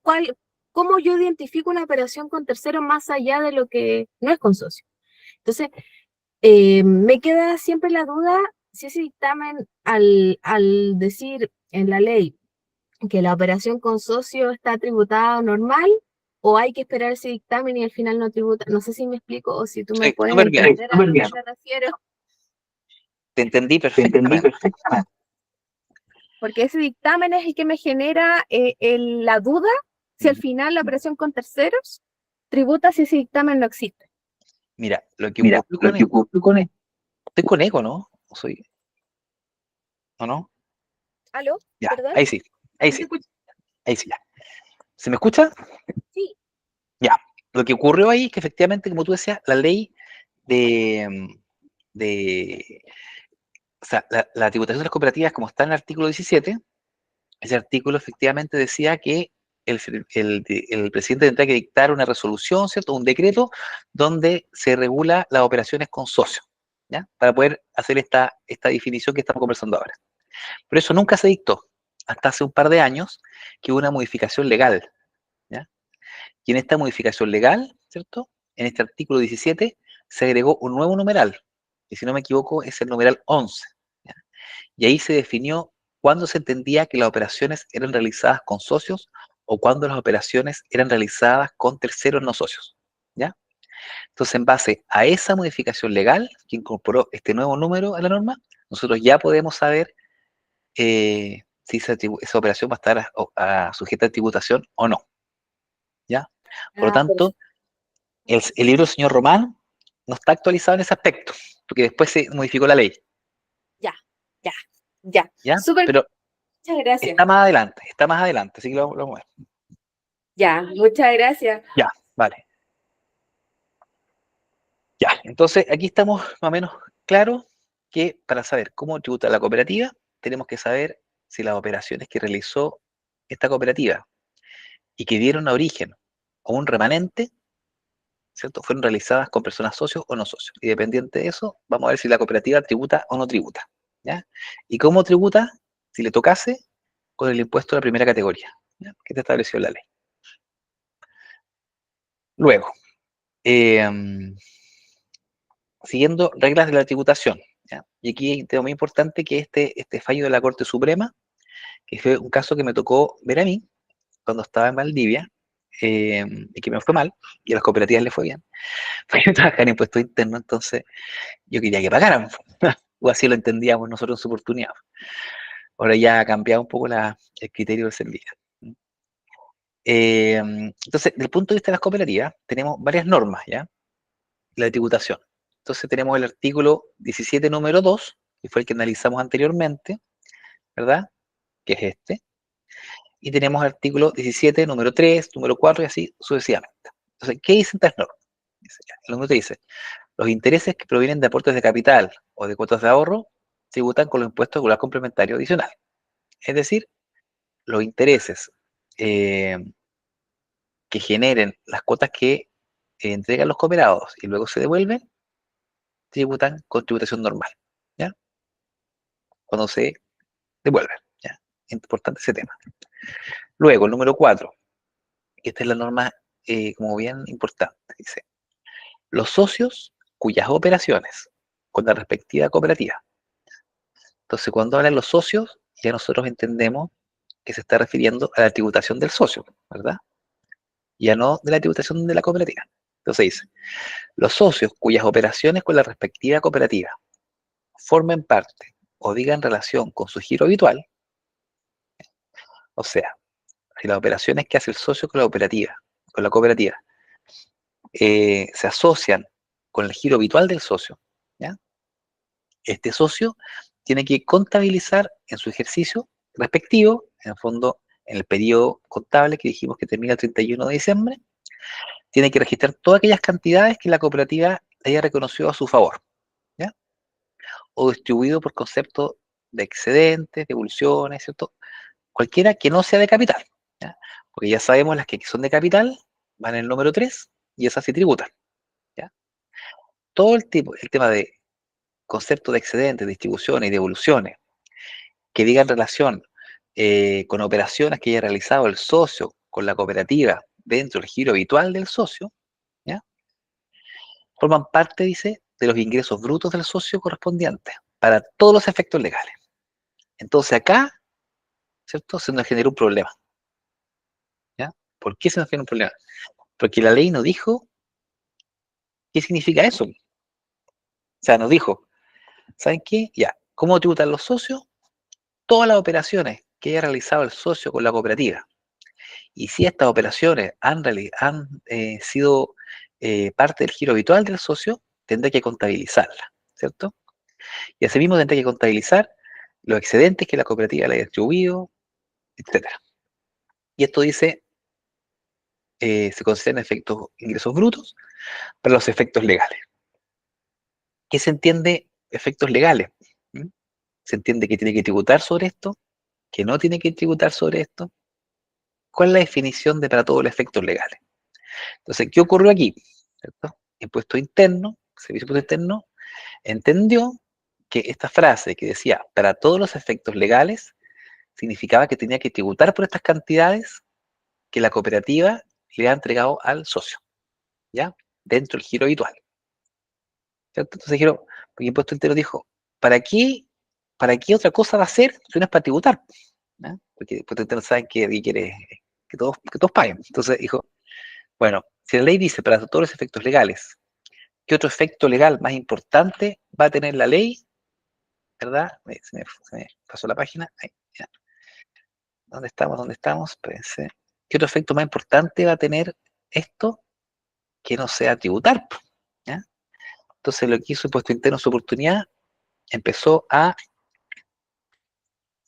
cómo yo identifico una operación con terceros más allá de lo que no es con socio. Entonces, me queda siempre la duda si ese dictamen, al decir en la ley que la operación con socio está tributada normal, o hay que esperar ese dictamen y al final no tributa. No sé si me explico o si tú me Sí, puedes súper bien. entender a lo que me refiero. Te entendí perfectamente. Porque ese dictamen es el que me genera la duda si al final la operación con terceros tributa si ese dictamen no existe. Mira, lo que ocurrió con esto, estoy con eco, ¿no? ¿O soy, o no? ¿Aló? Ya, ¿Perdón? ahí sí, ahí sí, ahí sí, ya. ¿Se me escucha? Sí. Ya. Lo que ocurrió ahí es que efectivamente, como tú decías, la ley de o sea, la tributación de las cooperativas, como está en el artículo 17, ese artículo efectivamente decía que el presidente tendrá que dictar una resolución, ¿cierto? Un decreto donde se regula las operaciones con socios, ¿ya? Para poder hacer esta definición que estamos conversando ahora. Pero eso nunca se dictó, hasta hace un par de años, que hubo una modificación legal, ¿ya? Y en esta modificación legal, ¿cierto? En este artículo 17 se agregó un nuevo numeral, y si no me equivoco es el numeral 11, ¿ya? Y ahí se definió cuándo se entendía que las operaciones eran realizadas con socios o cuándo las operaciones eran realizadas con terceros no socios, ¿ya? Entonces, en base a esa modificación legal que incorporó este nuevo número a la norma, nosotros ya podemos saber si esa operación va a estar sujeta a tributación o no, ¿ya? Por lo tanto, el libro del señor Román no está actualizado en ese aspecto, porque después se modificó la ley, Ya. ¿ya? Súper, Pero muchas gracias. está más adelante, así que lo vamos a ver. Ya, muchas gracias. Ya, vale. Ya, entonces aquí estamos más o menos claros que para saber cómo tributa la cooperativa, tenemos que saber si las operaciones que realizó esta cooperativa y que dieron origen a un remanente, ¿cierto? Fueron realizadas con personas socios o no socios. Y dependiente de eso, vamos a ver si la cooperativa tributa o no tributa, ¿ya? Y cómo tributa, si le tocase, con el impuesto de la primera categoría, ¿ya? Que está establecido en la ley. Luego, siguiendo reglas de la tributación, ¿ya? Y aquí hay un tema muy importante que este fallo de la Corte Suprema, que fue un caso que me tocó ver a mí cuando estaba en Valdivia, y que me fue mal, y a las cooperativas les fue bien, fue que trabajar en impuestos internos, entonces yo quería que pagaran, o así lo entendíamos nosotros en su oportunidad. Ahora ya ha cambiado un poco el criterio del servicio. Entonces, desde el punto de vista de las cooperativas, tenemos varias normas, ¿ya? La de tributación. Entonces tenemos el artículo 17, número 2, que fue el que analizamos anteriormente, ¿verdad? Que es este. Y tenemos el artículo 17, número 3, número 4 y así sucesivamente. Entonces, ¿qué dicen estas normas? El número te dice, los intereses que provienen de aportes de capital o de cuotas de ahorro tributan con los impuestos regular complementario adicional. Es decir, los intereses que generen las cuotas que entregan los cooperados y luego se devuelven, tributan con tributación normal, ¿ya? Cuando se devuelven, ¿ya? Importante ese tema. Luego, el número 4, y esta es la norma como bien importante, dice, los socios cuyas operaciones con la respectiva cooperativa. Entonces, cuando hablan los socios, ya nosotros entendemos que se está refiriendo a la tributación del socio, ¿verdad? Ya no de la tributación de la cooperativa. Entonces dice, los socios cuyas operaciones con la respectiva cooperativa formen parte o digan relación con su giro habitual, o sea, si las operaciones que hace el socio con la cooperativa, se asocian con el giro habitual del socio, ¿ya? Este socio tiene que contabilizar en su ejercicio respectivo, en el fondo, en el periodo contable que dijimos que termina el 31 de diciembre, tiene que registrar todas aquellas cantidades que la cooperativa haya reconocido a su favor, ¿ya? O distribuido por concepto de excedentes, devoluciones, ¿cierto? Cualquiera que no sea de capital, ¿ya? Porque ya sabemos las que son de capital van en el número 3 y esas se tributan, ¿ya? Todo el tema de conceptos de excedentes, distribuciones y devoluciones que digan relación con operaciones que haya realizado el socio con la cooperativa dentro del giro habitual del socio, ¿ya? Forman parte, dice, de los ingresos brutos del socio correspondientes para todos los efectos legales. Entonces acá, ¿cierto? Se nos generó un problema, ¿ya? ¿Por qué se nos generó un problema? Porque la ley nos dijo qué significa eso. O sea, nos dijo, ¿saben qué? Ya, ¿cómo tributan los socios? Todas las operaciones que haya realizado el socio con la cooperativa. Y si estas operaciones han sido parte del giro habitual del socio, tendrá que contabilizarlas, ¿cierto? Y asimismo tendrá que contabilizar los excedentes que la cooperativa le haya distribuido, etc. Y esto dice, se consideran efectos ingresos brutos para los efectos legales. ¿Qué se entiende efectos legales? ¿Mm? Se entiende que tiene que tributar sobre esto, que no tiene que tributar sobre esto. ¿Cuál es la definición de para todos los efectos legales? Entonces, ¿qué ocurrió aquí? ¿Cierto? Impuesto interno, Servicio de Impuesto Interno, entendió que esta frase que decía para todos los efectos legales significaba que tenía que tributar por estas cantidades que la cooperativa le ha entregado al socio, ¿ya? Dentro del giro habitual. ¿Cierto? Entonces dijeron, porque Impuesto Interno dijo, ¿para qué otra cosa va a ser si no es para tributar? ¿Ya? Porque Impuesto Interno saben que quiere que todos paguen. Entonces dijo, bueno, si la ley dice para todos los efectos legales, ¿qué otro efecto legal más importante va a tener la ley? ¿Verdad? Se me pasó la página. Ahí, ya. ¿Dónde estamos? ¿Dónde estamos? Espérense. ¿Qué otro efecto más importante va a tener esto que no sea tributar? ¿Ya? Entonces lo que hizo Impuesto Interno en su oportunidad, empezó a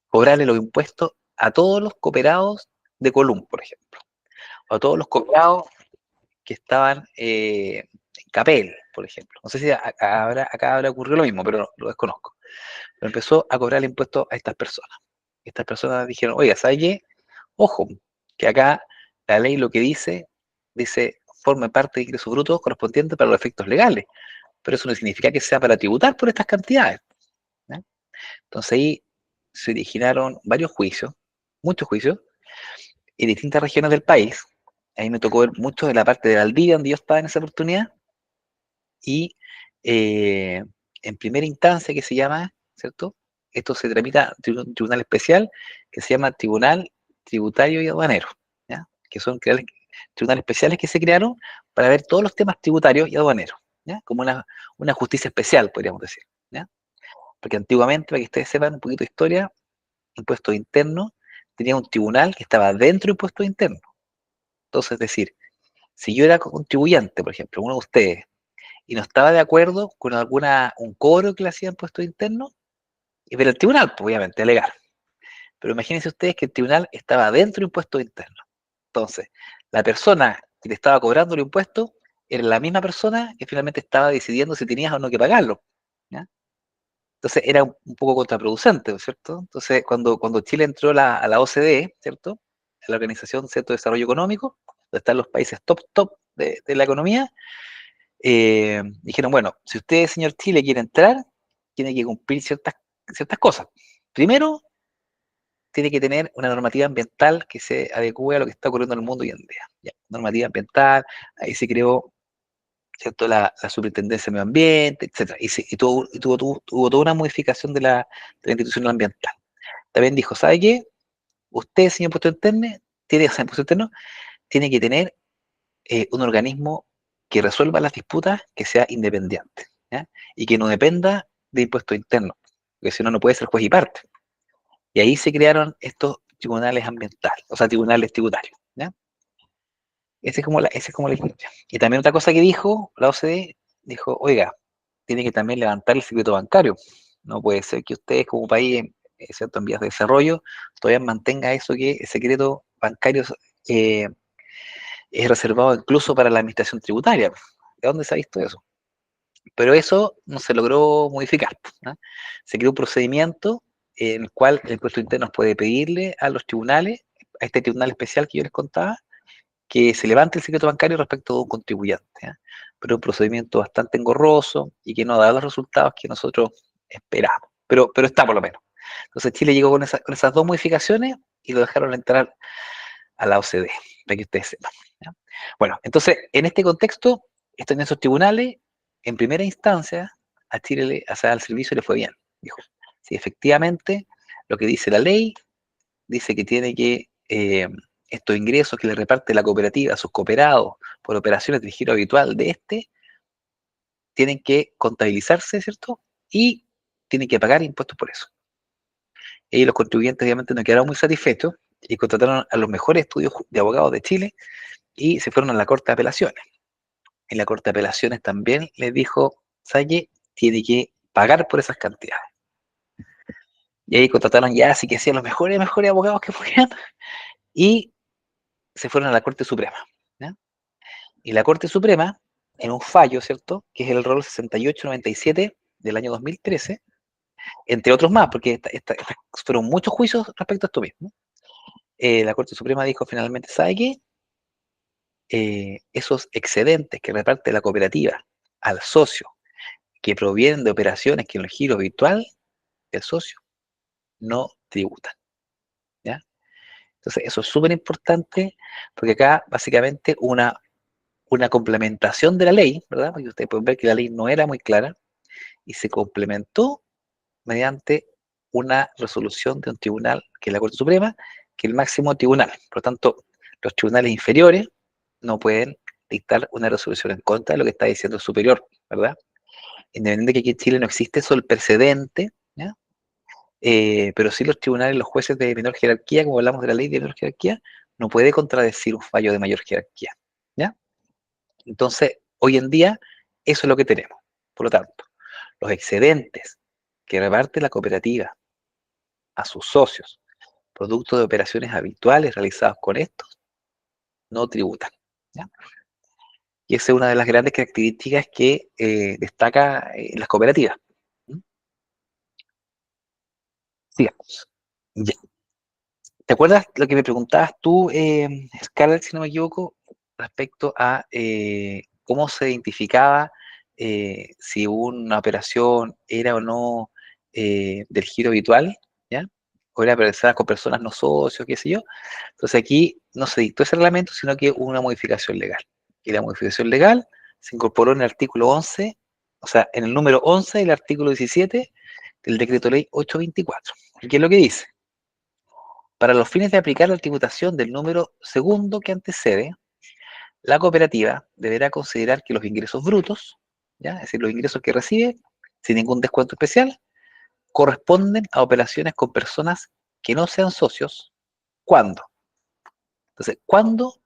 cobrarle los impuestos a todos los cooperados de Colum, por ejemplo, o a todos los cooperados que estaban en Capel, por ejemplo. No sé si acá habrá ocurrido lo mismo, pero lo desconozco. Pero empezó a cobrar el impuesto a estas personas. Estas personas dijeron, oiga, ¿sabe qué? Ojo, que acá la ley lo que dice, forme parte de ingresos brutos correspondientes para los efectos legales, pero eso no significa que sea para tributar por estas cantidades, ¿ya? Entonces ahí se originaron varios juicios, muchos juicios, en distintas regiones del país. Ahí me tocó ver mucho de la parte de Valdivia, donde yo estaba en esa oportunidad, y en primera instancia, que se llama, ¿cierto? Esto se tramita ante un tribunal especial que se llama Tribunal Tributario y Aduanero, ¿ya? Que son tribunales especiales que se crearon para ver todos los temas tributarios y aduaneros, ¿ya? Como una justicia especial, podríamos decir, ¿ya? Porque antiguamente, para que ustedes sepan un poquito de historia, Impuestos Internos tenía un tribunal que estaba dentro de Impuestos Internos. Entonces, es decir, si yo era contribuyente, por ejemplo, uno de ustedes, y no estaba de acuerdo con un cobro que le hacía Impuestos Internos, y ver el tribunal, pues, obviamente, alegar. Pero imagínense ustedes que el tribunal estaba dentro de Impuestos Internos. Entonces, la persona que le estaba cobrando el impuesto era la misma persona que finalmente estaba decidiendo si tenías o no que pagarlo, ¿ya? Entonces era un poco contraproducente, ¿cierto? Entonces, cuando Chile entró a la OCDE, ¿cierto? A la Organización, ¿cierto?, de Desarrollo Económico, donde están los países top de la economía, dijeron, bueno, si usted, señor Chile, quiere entrar, tiene que cumplir ciertas cosas. Primero, tiene que tener una normativa ambiental que se adecue a lo que está ocurriendo en el mundo hoy en día. Ya, normativa ambiental, ahí se creó, ¿cierto?, la Superintendencia de Medio Ambiente, etc. Y tuvo toda una modificación de la institución ambiental. También dijo, ¿sabe qué? Usted, señor Impuesto Interno, tiene que tener un organismo que resuelva las disputas que sea independiente, ¿ya? Y que no dependa de impuestos internos, porque si no, no puede ser juez y parte. Y ahí se crearon estos tribunales ambientales, o sea, tribunales tributarios, ¿ya? Esa es como la historia. Y también otra cosa que dijo la OCDE, dijo, oiga, tiene que también levantar el secreto bancario. No puede ser que ustedes como país, ¿cierto?, en vías de desarrollo, todavía mantenga eso que el secreto bancario eh, es reservado incluso para la administración tributaria. ¿De dónde se ha visto eso? Pero eso no se logró modificar, ¿no? Se creó un procedimiento en el cual el impuesto interno puede pedirle a los tribunales, a este tribunal especial que yo les contaba, que se levante el secreto bancario respecto de un contribuyente, ¿eh? Pero un procedimiento bastante engorroso y que no da los resultados que nosotros esperamos. Pero está por lo menos. Entonces Chile llegó con esas dos modificaciones y lo dejaron entrar a la OCDE, para que ustedes sepan, ¿ya? Bueno, entonces, en este contexto, en esos tribunales, en primera instancia, a Chile, o sea, al servicio le fue bien. Dijo, sí, efectivamente, lo que dice la ley, dice que tiene que estos ingresos que le reparte la cooperativa a sus cooperados por operaciones de giro habitual de tienen que contabilizarse, ¿cierto? Y tienen que pagar impuestos por eso. Y los contribuyentes obviamente no quedaron muy satisfechos y contrataron a los mejores estudios de abogados de Chile y se fueron a la Corte de Apelaciones. En la Corte de Apelaciones también les dijo, ¿sabe qué? Tiene que pagar por esas cantidades. Y ahí contrataron ya, así que hacían los mejores abogados que fueran y se fueron a la Corte Suprema, ¿ya? Y la Corte Suprema, en un fallo, ¿cierto?, que es el rol 6897 del año 2013, entre otros más, porque fueron muchos juicios respecto a esto mismo. La Corte Suprema dijo finalmente, ¿sabe qué? Esos excedentes que reparte la cooperativa al socio, que provienen de operaciones que en el giro habitual del socio no tributan, ¿ya? Entonces, eso es súper importante, porque acá básicamente una complementación de la ley, ¿verdad? Porque ustedes pueden ver que la ley no era muy clara y se complementó mediante una resolución de un tribunal, que es la Corte Suprema, que es el máximo tribunal. Por lo tanto, los tribunales inferiores no pueden dictar una resolución en contra de lo que está diciendo el superior, ¿verdad? Independientemente de que aquí en Chile no existe eso, el precedente, ¿ya? Pero sí los tribunales, los jueces de menor jerarquía, como hablamos de la ley de menor jerarquía, no puede contradecir un fallo de mayor jerarquía, ¿ya? Entonces, hoy en día, eso es lo que tenemos. Por lo tanto, los excedentes que reparte la cooperativa a sus socios, producto de operaciones habituales realizadas con estos, no tributan, ¿ya? Y esa es una de las grandes características que destaca en las cooperativas. ¿Mm? Sigamos. Ya. ¿Te acuerdas lo que me preguntabas tú, Scarlett, si no me equivoco, respecto a cómo se identificaba si una operación era o no del giro habitual, ¿ya? O era realizada con personas no socios, qué sé yo? Entonces aquí no se dictó ese reglamento, sino que hubo una modificación legal. Y la modificación legal se incorporó en el artículo 11, o sea, en el número 11 del artículo 17 del decreto ley 824. ¿Y qué es lo que dice? Para los fines de aplicar la tributación del número segundo que antecede, la cooperativa deberá considerar que los ingresos brutos, ¿ya?, es decir, los ingresos que recibe, sin ningún descuento especial, corresponden a operaciones con personas que no sean socios. ¿Cuándo? Entonces, ¿cuándo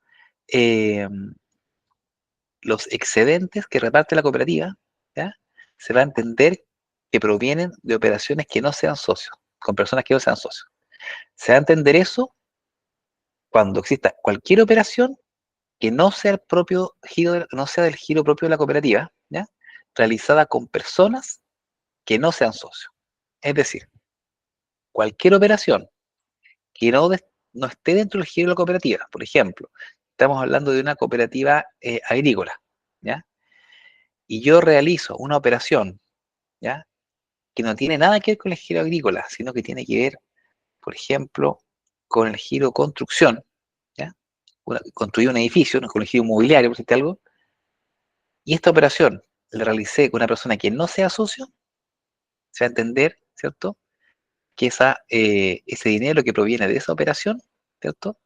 los excedentes que reparte la cooperativa, ¿ya?, se va a entender que provienen de operaciones que no sean socios, con personas que no sean socios? Se va a entender eso cuando exista cualquier operación que no sea el propio giro, no sea del giro propio de la cooperativa, ¿ya?, realizada con personas que no sean socios. Es decir, cualquier operación que no esté dentro del giro de la cooperativa. Por ejemplo, estamos hablando de una cooperativa agrícola, ¿ya? Y yo realizo una operación, ¿ya?, que no tiene nada que ver con el giro agrícola, sino que tiene que ver, por ejemplo, con el giro construcción, ¿ya? Construir un edificio, no con el giro inmobiliario, por decirte algo, y esta operación la realicé con una persona que no sea socio, se va a entender, ¿cierto?, que ese dinero que proviene de esa operación, ¿cierto?,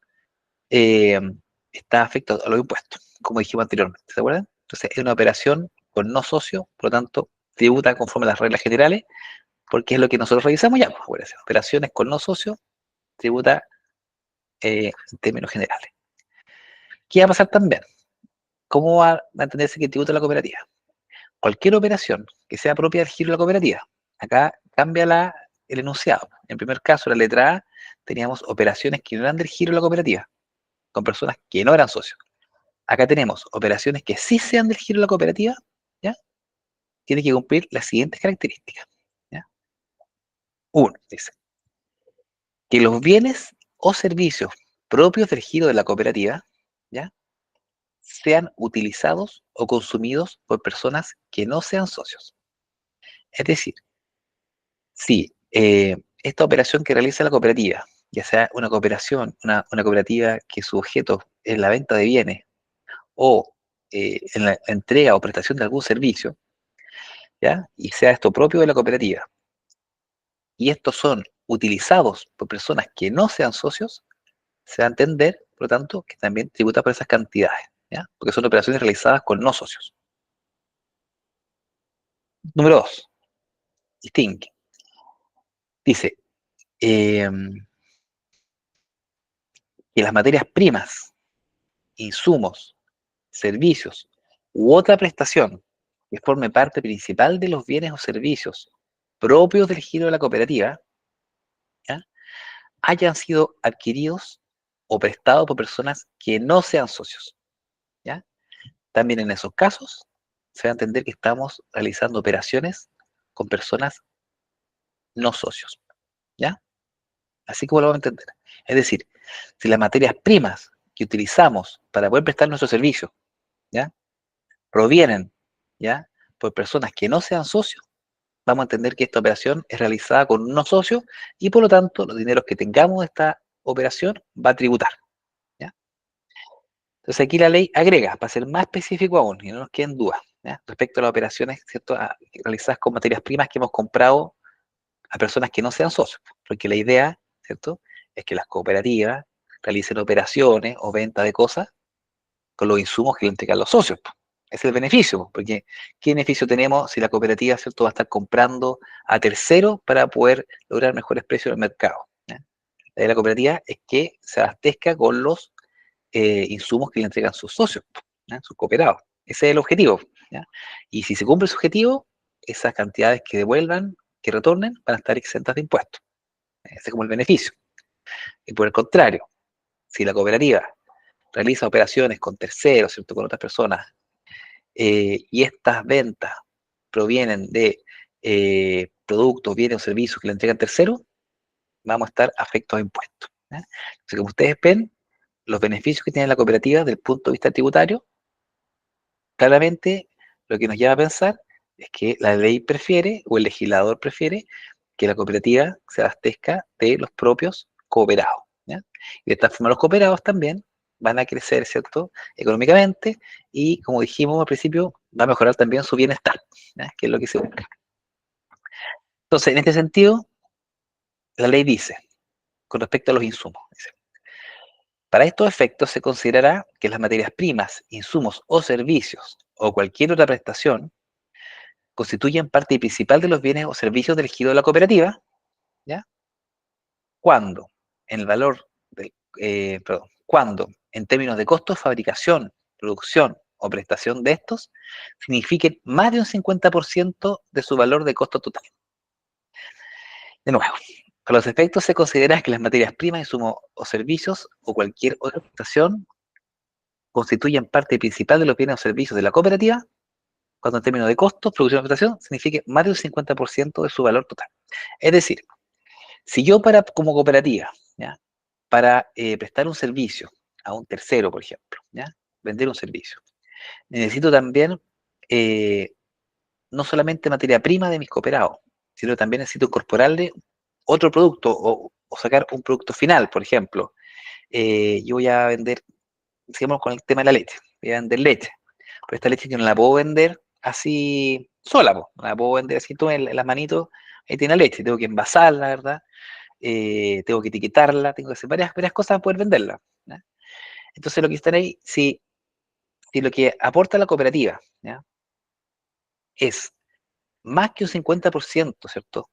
está afecto a los impuestos, como dijimos anteriormente, ¿se acuerdan? Entonces, es una operación con no socio, por lo tanto, tributa conforme a las reglas generales, porque es lo que nosotros revisamos ya, pues, operaciones con no socio, tributa en términos generales. ¿Qué va a pasar también? ¿Cómo va a entenderse que tributa la cooperativa? Cualquier operación que sea propia del giro de la cooperativa. Acá cambia el enunciado. En el primer caso, la letra A, teníamos operaciones que no eran del giro de la cooperativa, con personas que no eran socios. Acá tenemos operaciones que sí sean del giro de la cooperativa, ¿ya? Tiene que cumplir las siguientes características, ¿ya? Uno, dice, que los bienes o servicios propios del giro de la cooperativa, ¿ya?, sean utilizados o consumidos por personas que no sean socios. Es decir, si esta operación que realiza la cooperativa, ya sea una cooperación, una cooperativa que su objeto es la venta de bienes o en la entrega o prestación de algún servicio, ¿ya?, y sea esto propio de la cooperativa, y estos son utilizados por personas que no sean socios, se va a entender, por lo tanto, que también tributa por esas cantidades, ¿ya?, porque son operaciones realizadas con no socios. Número 2, distingue. Dice que las materias primas, insumos, servicios u otra prestación que forme parte principal de los bienes o servicios propios del giro de la cooperativa, ¿ya?, hayan sido adquiridos o prestados por personas que no sean socios, ¿ya? También en esos casos se va a entender que estamos realizando operaciones con personas no socios, ¿ya? Así como lo vamos a entender. Es decir, si las materias primas que utilizamos para poder prestar nuestro servicio, ¿ya?, provienen, ¿ya?, por personas que no sean socios, vamos a entender que esta operación es realizada con un no socio y por lo tanto los dineros que tengamos de esta operación va a tributar, ¿ya? Entonces aquí la ley agrega, para ser más específico aún, y no nos queden dudas, ¿ya?, respecto a las operaciones, ¿cierto?, realizadas con materias primas que hemos comprado a personas que no sean socios, porque la idea, ¿cierto?, es que las cooperativas realicen operaciones o venta de cosas con los insumos que le entregan los socios. Ese es el beneficio, porque ¿qué beneficio tenemos si la cooperativa, ¿cierto?, va a estar comprando a terceros para poder lograr mejores precios en el mercado, ¿ya? La idea de la cooperativa es que se abastezca con los insumos que le entregan sus socios, ¿ya?, sus cooperados. Ese es el objetivo, ¿ya? Y si se cumple ese objetivo, esas cantidades que devuelvan, que retornen, van a estar exentas de impuestos. Ese es como el beneficio. Y por el contrario, si la cooperativa realiza operaciones con terceros, ¿cierto?, con otras personas, y estas ventas provienen de productos, bienes o servicios que le entregan terceros, vamos a estar afectos a impuestos, ¿ya? Entonces, como ustedes ven, los beneficios que tiene la cooperativa desde el punto de vista tributario, claramente lo que nos lleva a pensar es que la ley prefiere, o el legislador prefiere, que la cooperativa se abastezca de los propios cooperados, ¿ya? Y de esta forma los cooperados también van a crecer, ¿cierto?, económicamente, y como dijimos al principio, va a mejorar también su bienestar, ¿ya?, que es lo que se busca. Entonces, en este sentido, la ley dice, con respecto a los insumos, dice, para estos efectos se considerará que las materias primas, insumos o servicios, o cualquier otra prestación, constituyen parte principal de los bienes o servicios del giro de la cooperativa, ¿ya?, cuando el valor del, cuando en términos de costo de fabricación, producción o prestación de estos, signifiquen más de un 50% de su valor de costo total. De nuevo, para los efectos se considera que las materias primas, insumos o servicios o cualquier otra prestación constituyen parte principal de los bienes o servicios de la cooperativa, cuando en términos de costos, producción o prestación, signifique más de un 50% de su valor total. Es decir, si yo como cooperativa, ¿ya?, para prestar un servicio a un tercero, por ejemplo, ¿ya?, vender un servicio, necesito también no solamente materia prima de mis cooperados, sino también necesito incorporarle otro producto o sacar un producto final, por ejemplo. Yo voy a vender, sigamos con el tema de la leche, voy a vender leche, pero esta leche yo no la puedo vender así sola, no la puedo vender así, tú en las manitos, ahí tiene la leche, tengo que envasarla, ¿verdad? Tengo que etiquetarla, tengo que hacer varias cosas para poder venderla, ¿ya? Entonces lo que están ahí, si si lo que aporta la cooperativa, ¿ya?, es más que un 50%, ¿cierto?,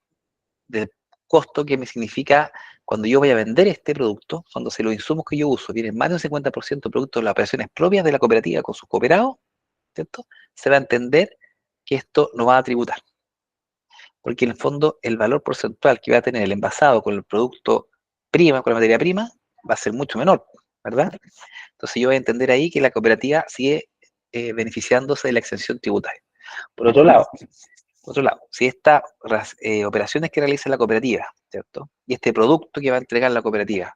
del costo que me significa cuando yo voy a vender este producto, cuando si los insumos que yo uso vienen más de un 50% producto de las operaciones propias de la cooperativa con sus cooperados, ¿cierto?, se va a entender que esto no va a tributar. Porque en el fondo el valor porcentual que va a tener el envasado con el producto prima, con la materia prima, va a ser mucho menor, ¿verdad? Entonces yo voy a entender ahí que la cooperativa sigue beneficiándose de la exención tributaria. Por otro lado, si estas operaciones que realiza la cooperativa, ¿cierto?, y este producto que va a entregar la cooperativa,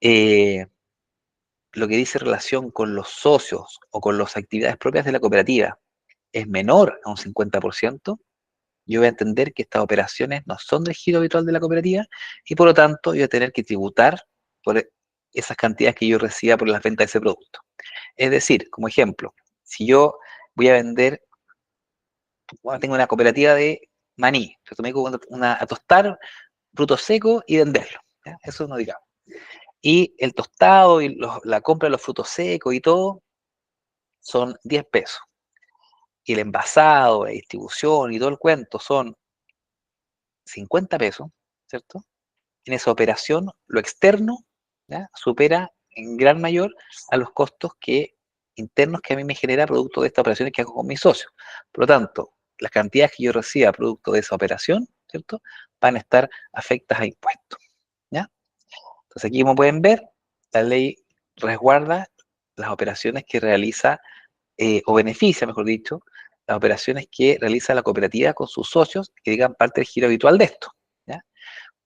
lo que dice relación con los socios o con las actividades propias de la cooperativa es menor a un 50%, yo voy a entender que estas operaciones no son del giro habitual de la cooperativa y por lo tanto yo voy a tener que tributar por esas cantidades que yo reciba por las ventas de ese producto. Es decir, como ejemplo, si yo voy a vender, bueno, tengo una cooperativa de maní, ¿cierto?, me dedico a tostar frutos secos y venderlo, ¿ya? Eso no digamos. Y el tostado y la compra de los frutos secos y todo son 10 pesos. Y el envasado, la distribución y todo el cuento son 50 pesos, ¿cierto? En esa operación, lo externo, ¿ya?, supera en gran mayor a los costos internos que a mí me genera producto de estas operaciones que hago con mis socios. Por lo tanto, las cantidades que yo reciba producto de esa operación, ¿cierto?, van a estar afectas a impuestos, ¿ya? Entonces aquí, como pueden ver, la ley resguarda las operaciones que realiza, o beneficia, mejor dicho, las operaciones que realiza la cooperativa con sus socios que digan parte del giro habitual de esto, ¿ya?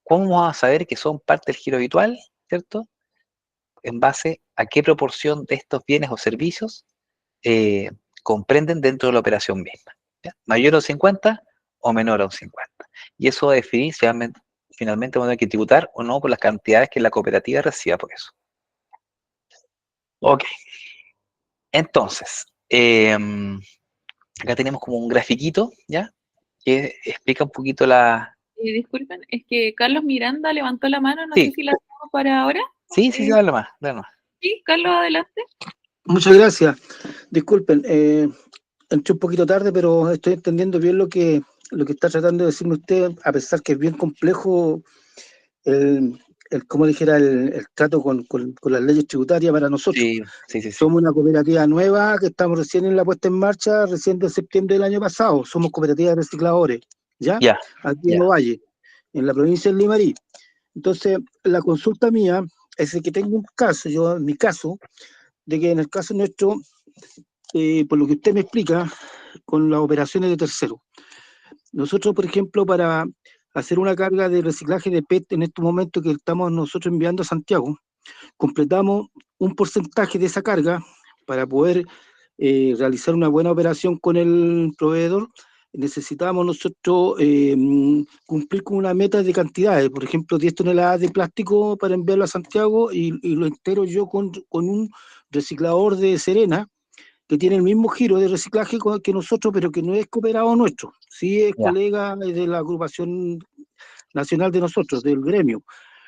¿Cómo vamos a saber que son parte del giro habitual, ¿cierto? En base a qué proporción de estos bienes o servicios comprenden dentro de la operación misma, ¿ya? Mayor a un 50 o menor a un 50. Y eso va a definir finalmente vamos a tener que tributar o no por las cantidades que la cooperativa reciba por eso. Ok. Entonces, acá tenemos como un grafiquito, ¿ya?, que explica un poquito la... Disculpen, es que Carlos Miranda levantó la mano, no Sí. sé si la tenemos para ahora. Sí, dale más, dale más. Sí, Carlos, adelante. Muchas gracias. Disculpen, entré un poquito tarde, pero estoy entendiendo bien lo que está tratando de decirme usted, a pesar que es bien complejo como dijera, el trato con las leyes tributarias para nosotros. Sí. Somos una cooperativa nueva que estamos recién en la puesta en marcha, recién de septiembre del año pasado. Somos cooperativas de recicladores, ¿ya? Aquí en Ovalle, en la provincia de Limarí. Entonces, la consulta mía es de que tengo un caso, en mi caso, de que en el caso nuestro, por lo que usted me explica, con las operaciones de terceros. Nosotros, por ejemplo, para hacer una carga de reciclaje de PET en estos momentos que estamos nosotros enviando a Santiago, completamos un porcentaje de esa carga para poder realizar una buena operación con el proveedor. Necesitamos nosotros cumplir con una meta de cantidades, por ejemplo, 10 toneladas de plástico para enviarlo a Santiago y lo entero yo con un reciclador de Serena, que tiene el mismo giro de reciclaje que nosotros, pero que no es cooperado nuestro, sí es colega de la agrupación nacional de nosotros, del gremio.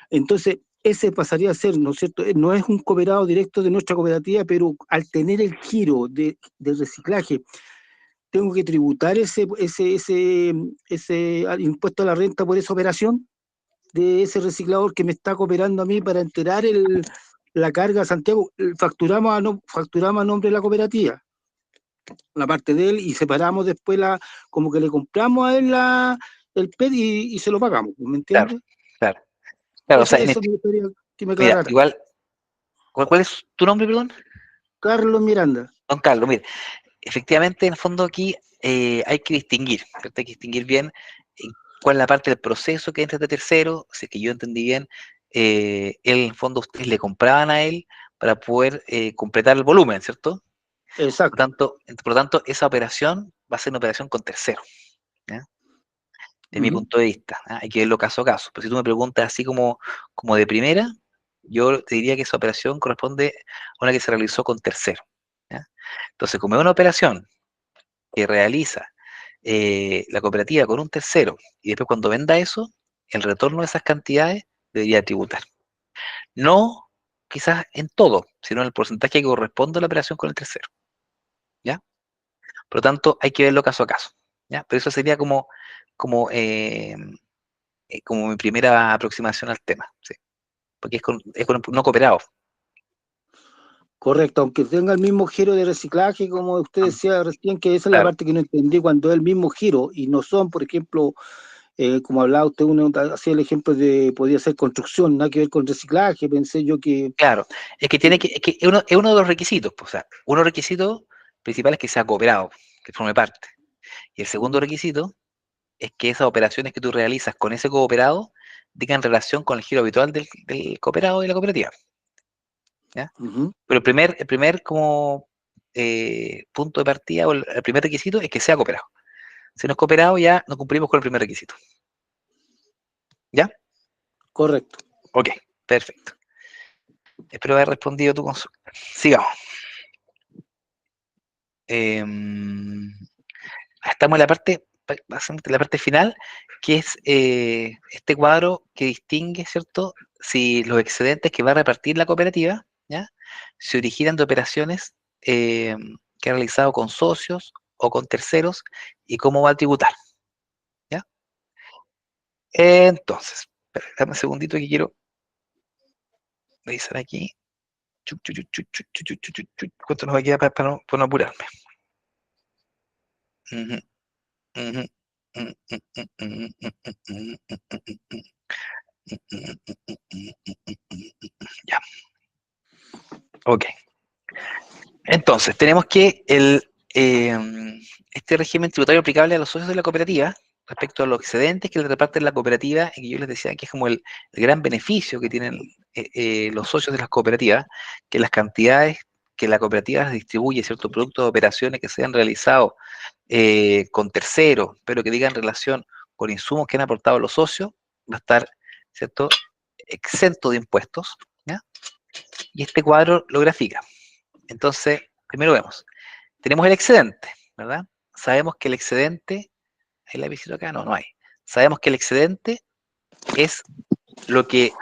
Entonces, ese pasaría a ser, ¿no es cierto? No es un cooperado directo de nuestra cooperativa, pero al tener el giro de reciclaje, tengo que tributar ese impuesto a la renta por esa operación de ese reciclador que me está cooperando a mí para enterar la carga a Santiago. Facturamos a nombre de la cooperativa, la parte de él, y separamos después como que le compramos a él el PET y se lo pagamos, ¿me entiendes? Claro. Eso, O sea, me gustaría que me mira, aclarara. igual, ¿cuál es tu nombre, perdón? Carlos Miranda. Don Carlos, mire, efectivamente, en el fondo aquí hay que distinguir, ¿cierto? Hay que distinguir bien cuál es la parte del proceso que entra de tercero, si es que yo entendí bien, en el fondo ustedes le compraban a él para poder completar el volumen, ¿cierto? Exacto. Por lo tanto, esa operación va a ser una operación con tercero, ¿ya? De mi punto de vista, ¿ah? Hay que verlo caso a caso. Pero si tú me preguntas así como de primera, yo te diría que esa operación corresponde a una que se realizó con tercero, ¿ya? Entonces, como es una operación que realiza la cooperativa con un tercero, y después cuando venda eso, el retorno de esas cantidades debería tributar. No quizás en todo, sino en el porcentaje que corresponde a la operación con el tercero, ¿ya? Por lo tanto, hay que verlo caso a caso, ¿ya? Pero eso sería como mi primera aproximación al tema, ¿sí? Porque es con no cooperado. Correcto, aunque tenga el mismo giro de reciclaje, como usted decía recién, que esa es la Claro. parte que no entendí, cuando es el mismo giro y no son, por ejemplo, como hablaba usted, uno hacía el ejemplo de, podía ser construcción, nada que ver con reciclaje, pensé yo que... Claro, es que es uno de los requisitos, pues, o sea, uno de los requisitos principales es que sea cooperado, que forme parte. Y el segundo requisito es que esas operaciones que tú realizas con ese cooperado tengan relación con el giro habitual del cooperado y la cooperativa, ¿ya? Ujú. Pero el primer como punto de partida o el primer requisito es que sea cooperado. Si no es cooperado, ya no cumplimos con el primer requisito. ¿Ya? Correcto. Ok, perfecto. Espero haber respondido tu consulta. Sigamos. Estamos en básicamente en la parte final, que es este cuadro que distingue, ¿cierto? Si los excedentes que va a repartir la cooperativa, ¿ya? Se originan de operaciones que ha realizado con socios o con terceros y cómo va a tributar, ¿ya? Entonces, espera, dame un segundito que quiero revisar aquí. ¿Cuánto nos va a quedar para no apurarme? Ujú, ujú, Ya, ok. Entonces, tenemos que este régimen tributario aplicable a los socios de la cooperativa, respecto a los excedentes que le reparten la cooperativa, y que yo les decía que es como el gran beneficio que tienen los socios de las cooperativas, que las cantidades que la cooperativa distribuye, ciertos productos o operaciones que se han realizado con terceros, pero que digan relación con insumos que han aportado los socios, va a estar, ¿cierto?, exento de impuestos, ¿ya? Y este cuadro lo grafica. Entonces, primero vemos, tenemos el excedente, ¿verdad? Sabemos que el excedente, ¿hay la visita acá? No, no hay. Sabemos que el excedente es lo que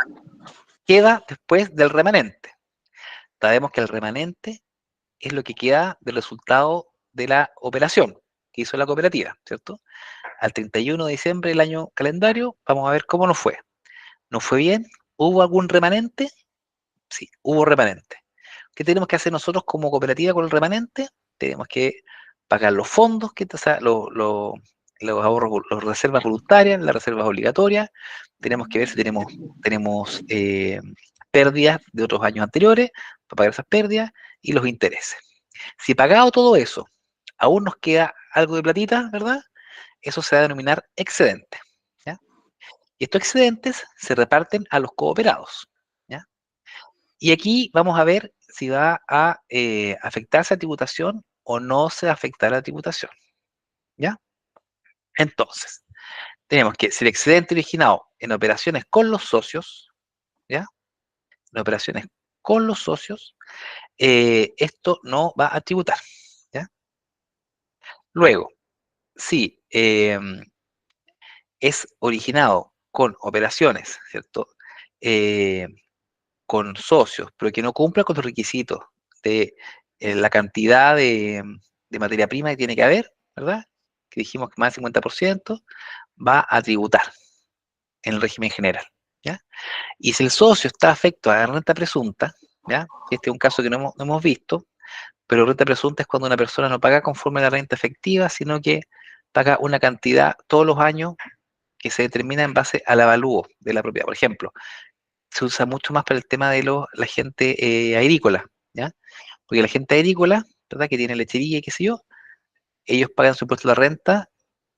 queda después del remanente. Sabemos que el remanente es lo que queda del resultado de la operación que hizo la cooperativa, ¿cierto? Al 31 de diciembre del año calendario, vamos a ver cómo nos fue. ¿Nos fue bien? ¿Hubo algún remanente? Sí, hubo remanente. ¿Qué tenemos que hacer nosotros como cooperativa con el remanente? Tenemos que pagar los fondos, o sea, los ahorros, las reservas voluntarias, las reservas obligatorias. Tenemos que ver si tenemos pérdidas de otros años anteriores para pagar esas pérdidas y los intereses. Si pagado todo eso, aún nos queda algo de platita, ¿verdad? Eso se va a denominar excedente, ¿ya? Y estos excedentes se reparten a los cooperados, ¿ya? Y aquí vamos a ver si va a afectarse la tributación o no se afectará la tributación, ¿ya? Entonces, tenemos que si el excedente originado en operaciones con los socios, ¿ya? En operaciones con los socios, esto no va a tributar, ¿ya? Luego, si es originado con operaciones, ¿cierto? Con socios, pero que no cumpla con los requisitos de la cantidad de materia prima que tiene que haber, ¿verdad? Que dijimos que más del 50% va a tributar en el régimen general, ¿ya? Y si el socio está afecto a la renta presunta, ¿ya? Este es un caso que no hemos visto, pero renta presunta es cuando una persona no paga conforme a la renta efectiva, sino que paga una cantidad todos los años que se determina en base al avalúo de la propiedad. Por ejemplo, se usa mucho más para el tema de la gente agrícola, ¿ya? Porque la gente agrícola, ¿verdad? Que tiene lechería y qué sé yo, ellos pagan su impuesto a la renta,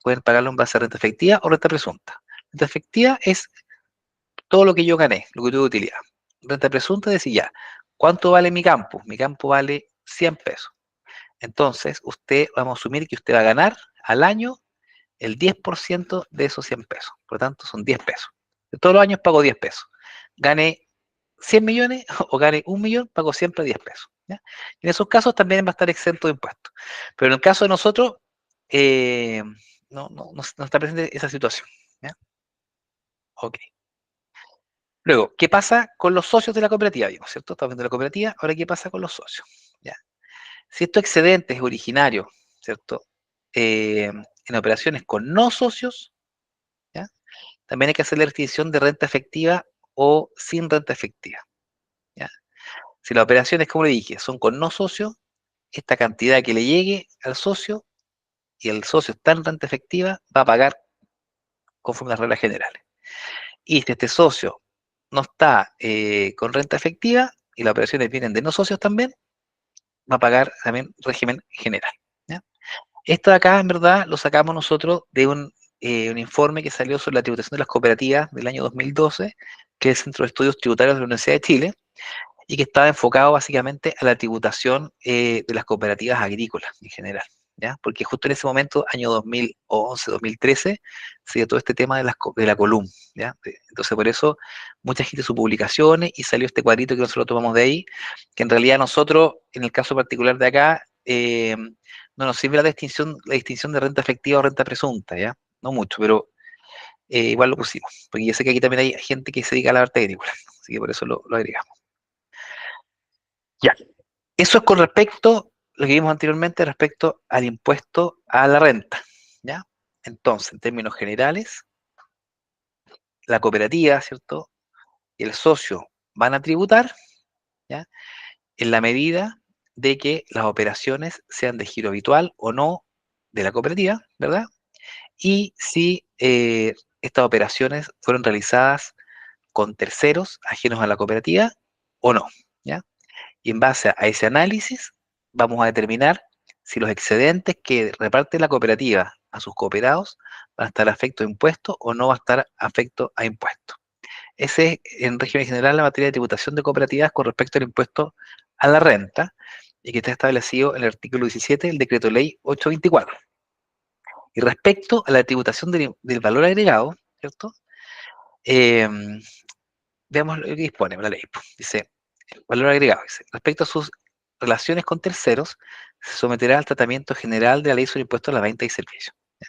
pueden pagarlo en base a renta efectiva o renta presunta. Renta efectiva es todo lo que yo gané, lo que tuve de utilidad. Renta presunta es decir, ya, ¿cuánto vale mi campo? Mi campo vale 100 pesos. Entonces, vamos a asumir que usted va a ganar al año el 10% de esos 100 pesos. Por lo tanto, son 10 pesos. De todos los años pago 10 pesos. Gane 100 millones o gane 1 millón, pago siempre 10 pesos, ¿ya? En esos casos también va a estar exento de impuestos. Pero en el caso de nosotros, no está presente esa situación, ¿ya? Ok. Luego, ¿qué pasa con los socios de la cooperativa? Vimos, ¿cierto? Estamos viendo la cooperativa, ahora ¿qué pasa con los socios? ¿Ya? Si estos excedentes originarios, ¿cierto? En operaciones con no socios, ¿ya? También hay que hacer la distinción de renta efectiva o sin renta efectiva, ¿ya? Si las operaciones, como le dije, son con no socios, esta cantidad que le llegue al socio y el socio está en renta efectiva, va a pagar conforme a las reglas generales. Y si este socio no está con renta efectiva y las operaciones vienen de no socios también, va a pagar también régimen general, ¿ya? Esto de acá, en verdad, lo sacamos nosotros de un informe que salió sobre la tributación de las cooperativas del año 2012, que es el Centro de Estudios Tributarios de la Universidad de Chile, y que estaba enfocado básicamente a la tributación de las cooperativas agrícolas en general, ¿ya? Porque justo en ese momento, año 2011, 2013, se dio todo este tema de la Colum, ¿ya? Entonces, por eso, mucha gente hizo publicaciones y salió este cuadrito que nosotros tomamos de ahí, que en realidad nosotros, en el caso particular de acá, no nos sirve la distinción de renta efectiva o renta presunta, ¿ya? No mucho, pero igual lo pusimos, porque yo sé que aquí también hay gente que se dedica a la parte agrícola, así que por eso lo agregamos. Ya, eso es con respecto, lo que vimos anteriormente, respecto al impuesto a la renta, ¿ya? Entonces, en términos generales, la cooperativa, ¿cierto? Y el socio van a tributar, ¿ya? En la medida de que las operaciones sean de giro habitual o no de la cooperativa, ¿verdad? Y si estas operaciones fueron realizadas con terceros ajenos a la cooperativa o no, ¿ya? Y en base a ese análisis vamos a determinar si los excedentes que reparte la cooperativa a sus cooperados van a estar afecto a impuestos o no va a estar afecto a impuestos. Ese es, en régimen general, la materia de tributación de cooperativas con respecto al impuesto a la renta, y que está establecido en el artículo 17 del decreto ley 824. Y respecto a la tributación del valor agregado, ¿cierto? Veamos lo que dispone la ley. Dice, el valor agregado, dice, respecto a sus relaciones con terceros, se someterá al tratamiento general de la ley sobre impuestos a la venta y servicios. ¿Ya?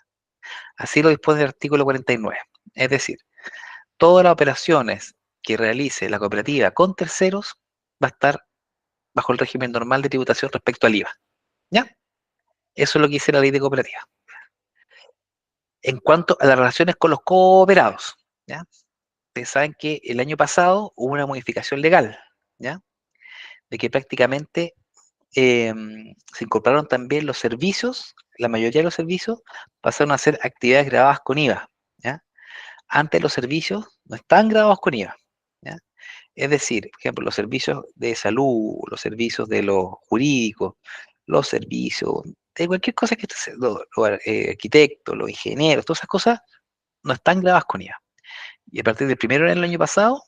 Así lo dispone el artículo 49. Es decir, todas las operaciones que realice la cooperativa con terceros va a estar bajo el régimen normal de tributación respecto al IVA. ¿Ya? Eso es lo que dice la ley de cooperativa. En cuanto a las relaciones con los cooperados, ¿ya? Ustedes saben que el año pasado hubo una modificación legal, ¿ya? De que prácticamente se incorporaron también los servicios, la mayoría de los servicios pasaron a ser actividades grabadas con IVA, ¿ya? Antes los servicios no estaban grabados con IVA, ¿ya? Es decir, por ejemplo, los servicios de salud, los servicios de los jurídicos, los servicios de cualquier cosa que los arquitectos, los ingenieros, todas esas cosas no están grabadas con IVA. Y a partir del 1 de enero del año pasado,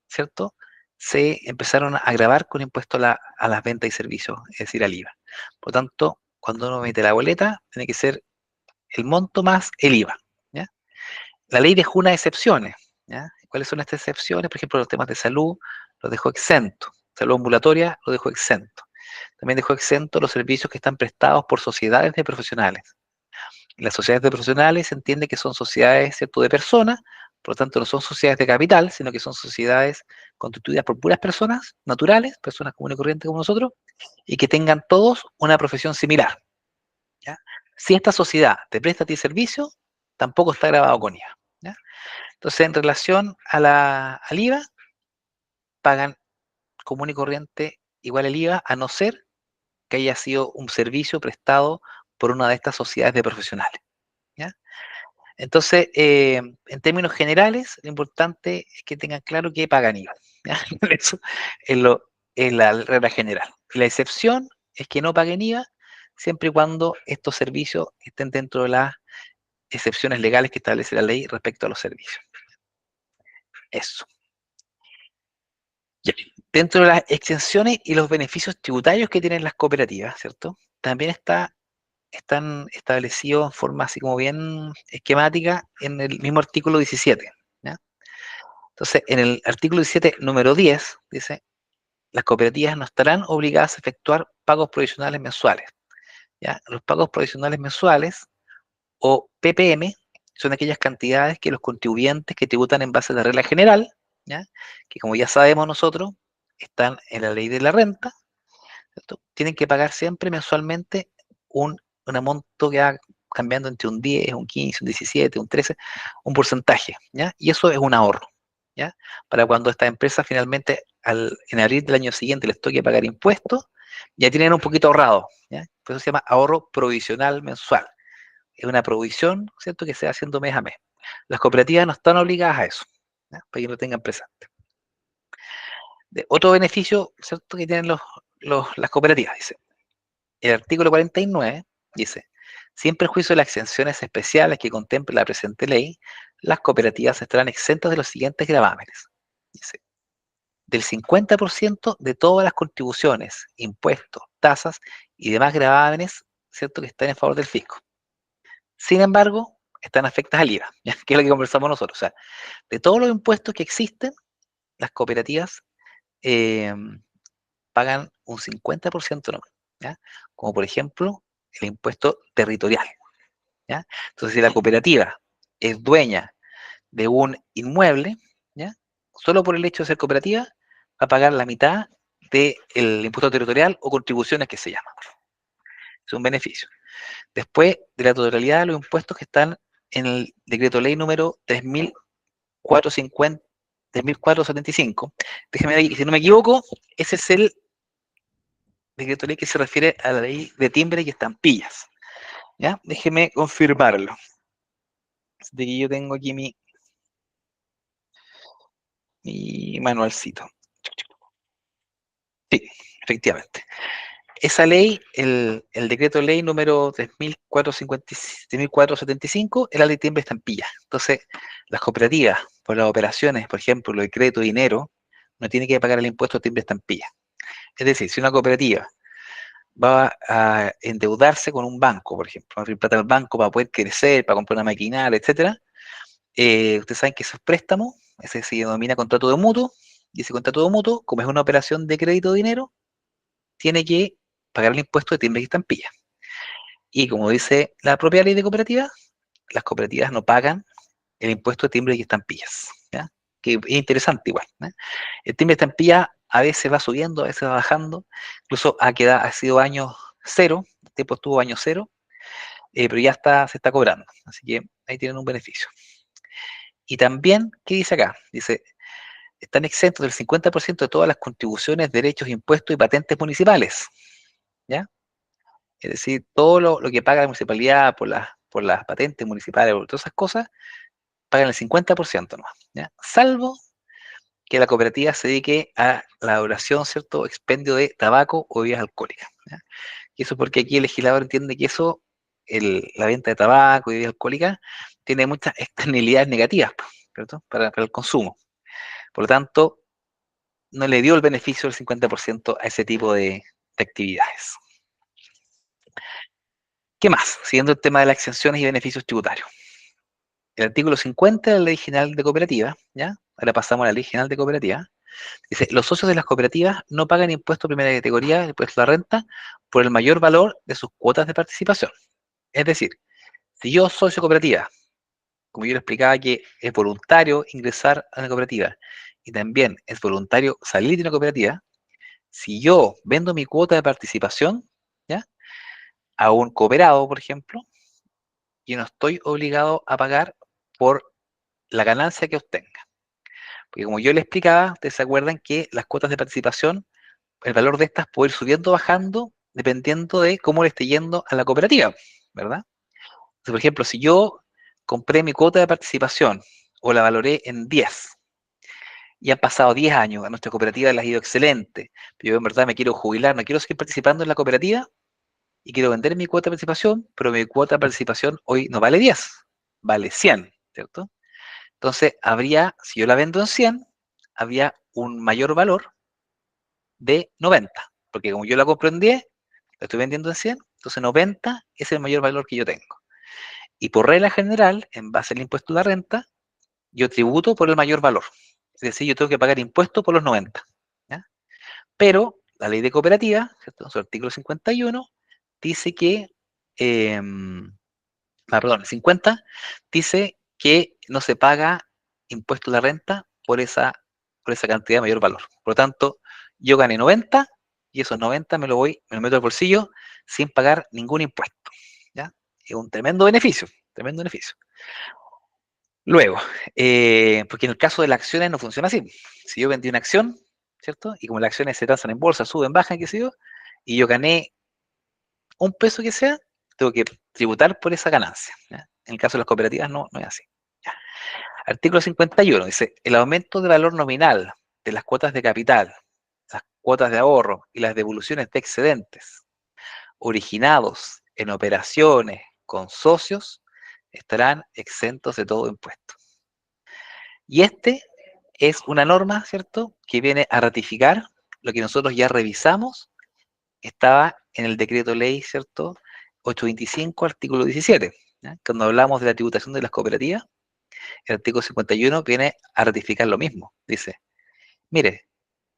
¿cierto? Se empezaron a gravar con impuesto a las ventas y servicios, es decir, al IVA. Por lo tanto, cuando uno mete la boleta, tiene que ser el monto más el IVA, ¿ya? La ley dejó unas excepciones, ¿ya? ¿Cuáles son estas excepciones? Por ejemplo, los temas de salud los dejó exento. Salud ambulatoria lo dejó exento. También dejó exento los servicios que están prestados por sociedades de profesionales. Las sociedades de profesionales se entiende que son sociedades, ¿cierto?, de personas, por lo tanto no son sociedades de capital, sino que son sociedades constituidas por puras personas naturales, personas comunes y corrientes como nosotros, y que tengan todos una profesión similar, ¿ya? Si esta sociedad te presta a ti servicio, tampoco está grabado con IVA, ¿ya? Entonces, en relación al IVA, pagan común y corriente igual el IVA, a no ser que haya sido un servicio prestado por una de estas sociedades de profesionales, ¿ya? Entonces, en términos generales, lo importante es que tengan claro que pagan IVA, ¿ya? Eso es la regla general. Y la excepción es que no paguen IVA siempre y cuando estos servicios estén dentro de las excepciones legales que establece la ley respecto a los servicios. Eso. Ya. Dentro de las exenciones y los beneficios tributarios que tienen las cooperativas, ¿cierto? También están establecidos en forma así como bien esquemática en el mismo artículo 17, ¿ya? Entonces, en el artículo 17, número 10, dice, las cooperativas no estarán obligadas a efectuar pagos provisionales mensuales, ¿ya? Los pagos provisionales mensuales, o PPM, son aquellas cantidades que los contribuyentes que tributan en base a la regla general, ¿ya? Que como ya sabemos nosotros, están en la ley de la renta, ¿cierto? Tienen que pagar siempre mensualmente un monto que va cambiando entre un 10, un 15, un 17, un 13, un porcentaje, ¿ya? Y eso es un ahorro, ¿ya? Para cuando estas empresas finalmente en abril del año siguiente les toque pagar impuestos, ya tienen un poquito ahorrado, ¿ya? Por eso se llama ahorro provisional mensual. Es una provisión, ¿cierto?, que se va haciendo mes a mes. Las cooperativas no están obligadas a eso, ¿ya? Para que lo tengan presente. Otro beneficio, ¿cierto?, que tienen las cooperativas, dice. El artículo 49 dice, sin perjuicio de las exenciones especiales que contemple la presente ley, las cooperativas estarán exentas de los siguientes gravámenes. Dice, del 50% de todas las contribuciones, impuestos, tasas y demás gravámenes, ¿cierto?, que están en favor del fisco. Sin embargo, están afectas al IVA, ¿ya? Que es lo que conversamos nosotros. O sea, de todos los impuestos que existen, las cooperativas pagan un 50% nomás, ¿ya? Como por ejemplo, el impuesto territorial, ¿ya? Entonces, si la cooperativa es dueña de un inmueble, ¿ya? Solo por el hecho de ser cooperativa, va a pagar la mitad del impuesto territorial o contribuciones que se llaman. Es un beneficio. Después de la totalidad de los impuestos que están en el decreto ley número 3475, déjeme ver, si no me equivoco, ese es el decreto ley que se refiere a la ley de timbre y estampillas, ¿ya? Déjeme confirmarlo. De que yo tengo aquí mi manualcito. Sí, efectivamente. Esa ley, el decreto ley número 3475, es la ley de timbre y estampillas. Entonces, las cooperativas, por las operaciones, por ejemplo, el crédito de dinero, no tiene que pagar el impuesto de timbre y estampilla. Es decir, si una cooperativa va a endeudarse con un banco, por ejemplo, va a pedir plata al banco para poder crecer, para comprar una maquinaria, etcétera, ustedes saben que esos préstamos, ese se denomina contrato de mutuo, y ese contrato de mutuo, como es una operación de crédito de dinero, tiene que pagar el impuesto de timbre y estampilla. Y como dice la propia ley de cooperativas, las cooperativas no pagan el impuesto de timbre y estampillas, ¿ya? Que es interesante igual, ¿eh? El timbre y estampilla a veces va subiendo, a veces va bajando, incluso ha sido año cero, el tiempo estuvo año cero, pero ya se está cobrando, así que ahí tienen un beneficio. Y también, ¿qué dice acá? Dice, están exentos del 50% de todas las contribuciones, derechos, impuestos y patentes municipales, ¿ya? Es decir, todo lo que paga la municipalidad por las patentes municipales, por todas esas cosas, pagan el 50% nomás, ¿ya? Salvo que la cooperativa se dedique a la elaboración, ¿cierto?, expendio de tabaco o bebidas alcohólicas, ¿ya? Y eso porque aquí el legislador entiende que eso, la venta de tabaco y bebidas alcohólicas, tiene muchas externalidades negativas, ¿cierto?, para el consumo. Por lo tanto, no le dio el beneficio del 50% a ese tipo de actividades. ¿Qué más? Siguiendo el tema de las exenciones y beneficios tributarios. El artículo 50 de la Ley General de Cooperativas, ¿ya? Ahora pasamos a la Ley General de Cooperativas. Dice, los socios de las cooperativas no pagan impuesto de primera categoría, impuesto a la renta, por el mayor valor de sus cuotas de participación. Es decir, si yo socio cooperativa, como yo le explicaba que es voluntario ingresar a una cooperativa y también es voluntario salir de una cooperativa, si yo vendo mi cuota de participación, ¿ya?, a un cooperado, por ejemplo, yo no estoy obligado a pagar por la ganancia que obtenga. Porque como yo le explicaba, ustedes se acuerdan que las cuotas de participación, el valor de estas puede ir subiendo o bajando dependiendo de cómo le esté yendo a la cooperativa, ¿verdad? Entonces, por ejemplo, si yo compré mi cuota de participación o la valoré en 10 y han pasado 10 años, a nuestra cooperativa les ha ido excelente, pero yo en verdad me quiero jubilar, no quiero seguir participando en la cooperativa y quiero vender mi cuota de participación, pero mi cuota de participación hoy no vale 10, vale 100, ¿cierto? Entonces, si yo la vendo en 100, habría un mayor valor de 90, porque como yo la compro en 10, la estoy vendiendo en 100, entonces 90 es el mayor valor que yo tengo. Y por regla general, en base al impuesto de la renta, yo tributo por el mayor valor. Es decir, yo tengo que pagar impuestos por los 90, ¿ya? Pero la ley de cooperativa, ¿cierto?, en su artículo 51, dice que, el 50 dice que no se paga impuesto de la renta por esa por esa cantidad de mayor valor. Por lo tanto, yo gané 90 y esos 90 me lo meto al bolsillo sin pagar ningún impuesto. ¿Ya? Es un tremendo beneficio, tremendo beneficio. Luego, porque en el caso de las acciones no funciona así. Si yo vendí una acción, ¿cierto? Y como las acciones se transan en bolsa, suben, bajan, qué sé yo, y yo gané un peso que sea, tengo que tributar por esa ganancia. ¿Ya? En el caso de las cooperativas no es así. ¿Ya? Artículo 51 dice, el aumento de valor nominal de las cuotas de capital, las cuotas de ahorro y las devoluciones de excedentes originados en operaciones con socios estarán exentos de todo impuesto. Y es una norma, ¿cierto?, que viene a ratificar lo que nosotros ya revisamos, estaba en el decreto ley, ¿cierto?, 825, artículo 17. ¿Ya? Cuando hablamos de la tributación de las cooperativas, el artículo 51 viene a ratificar lo mismo. Dice, mire,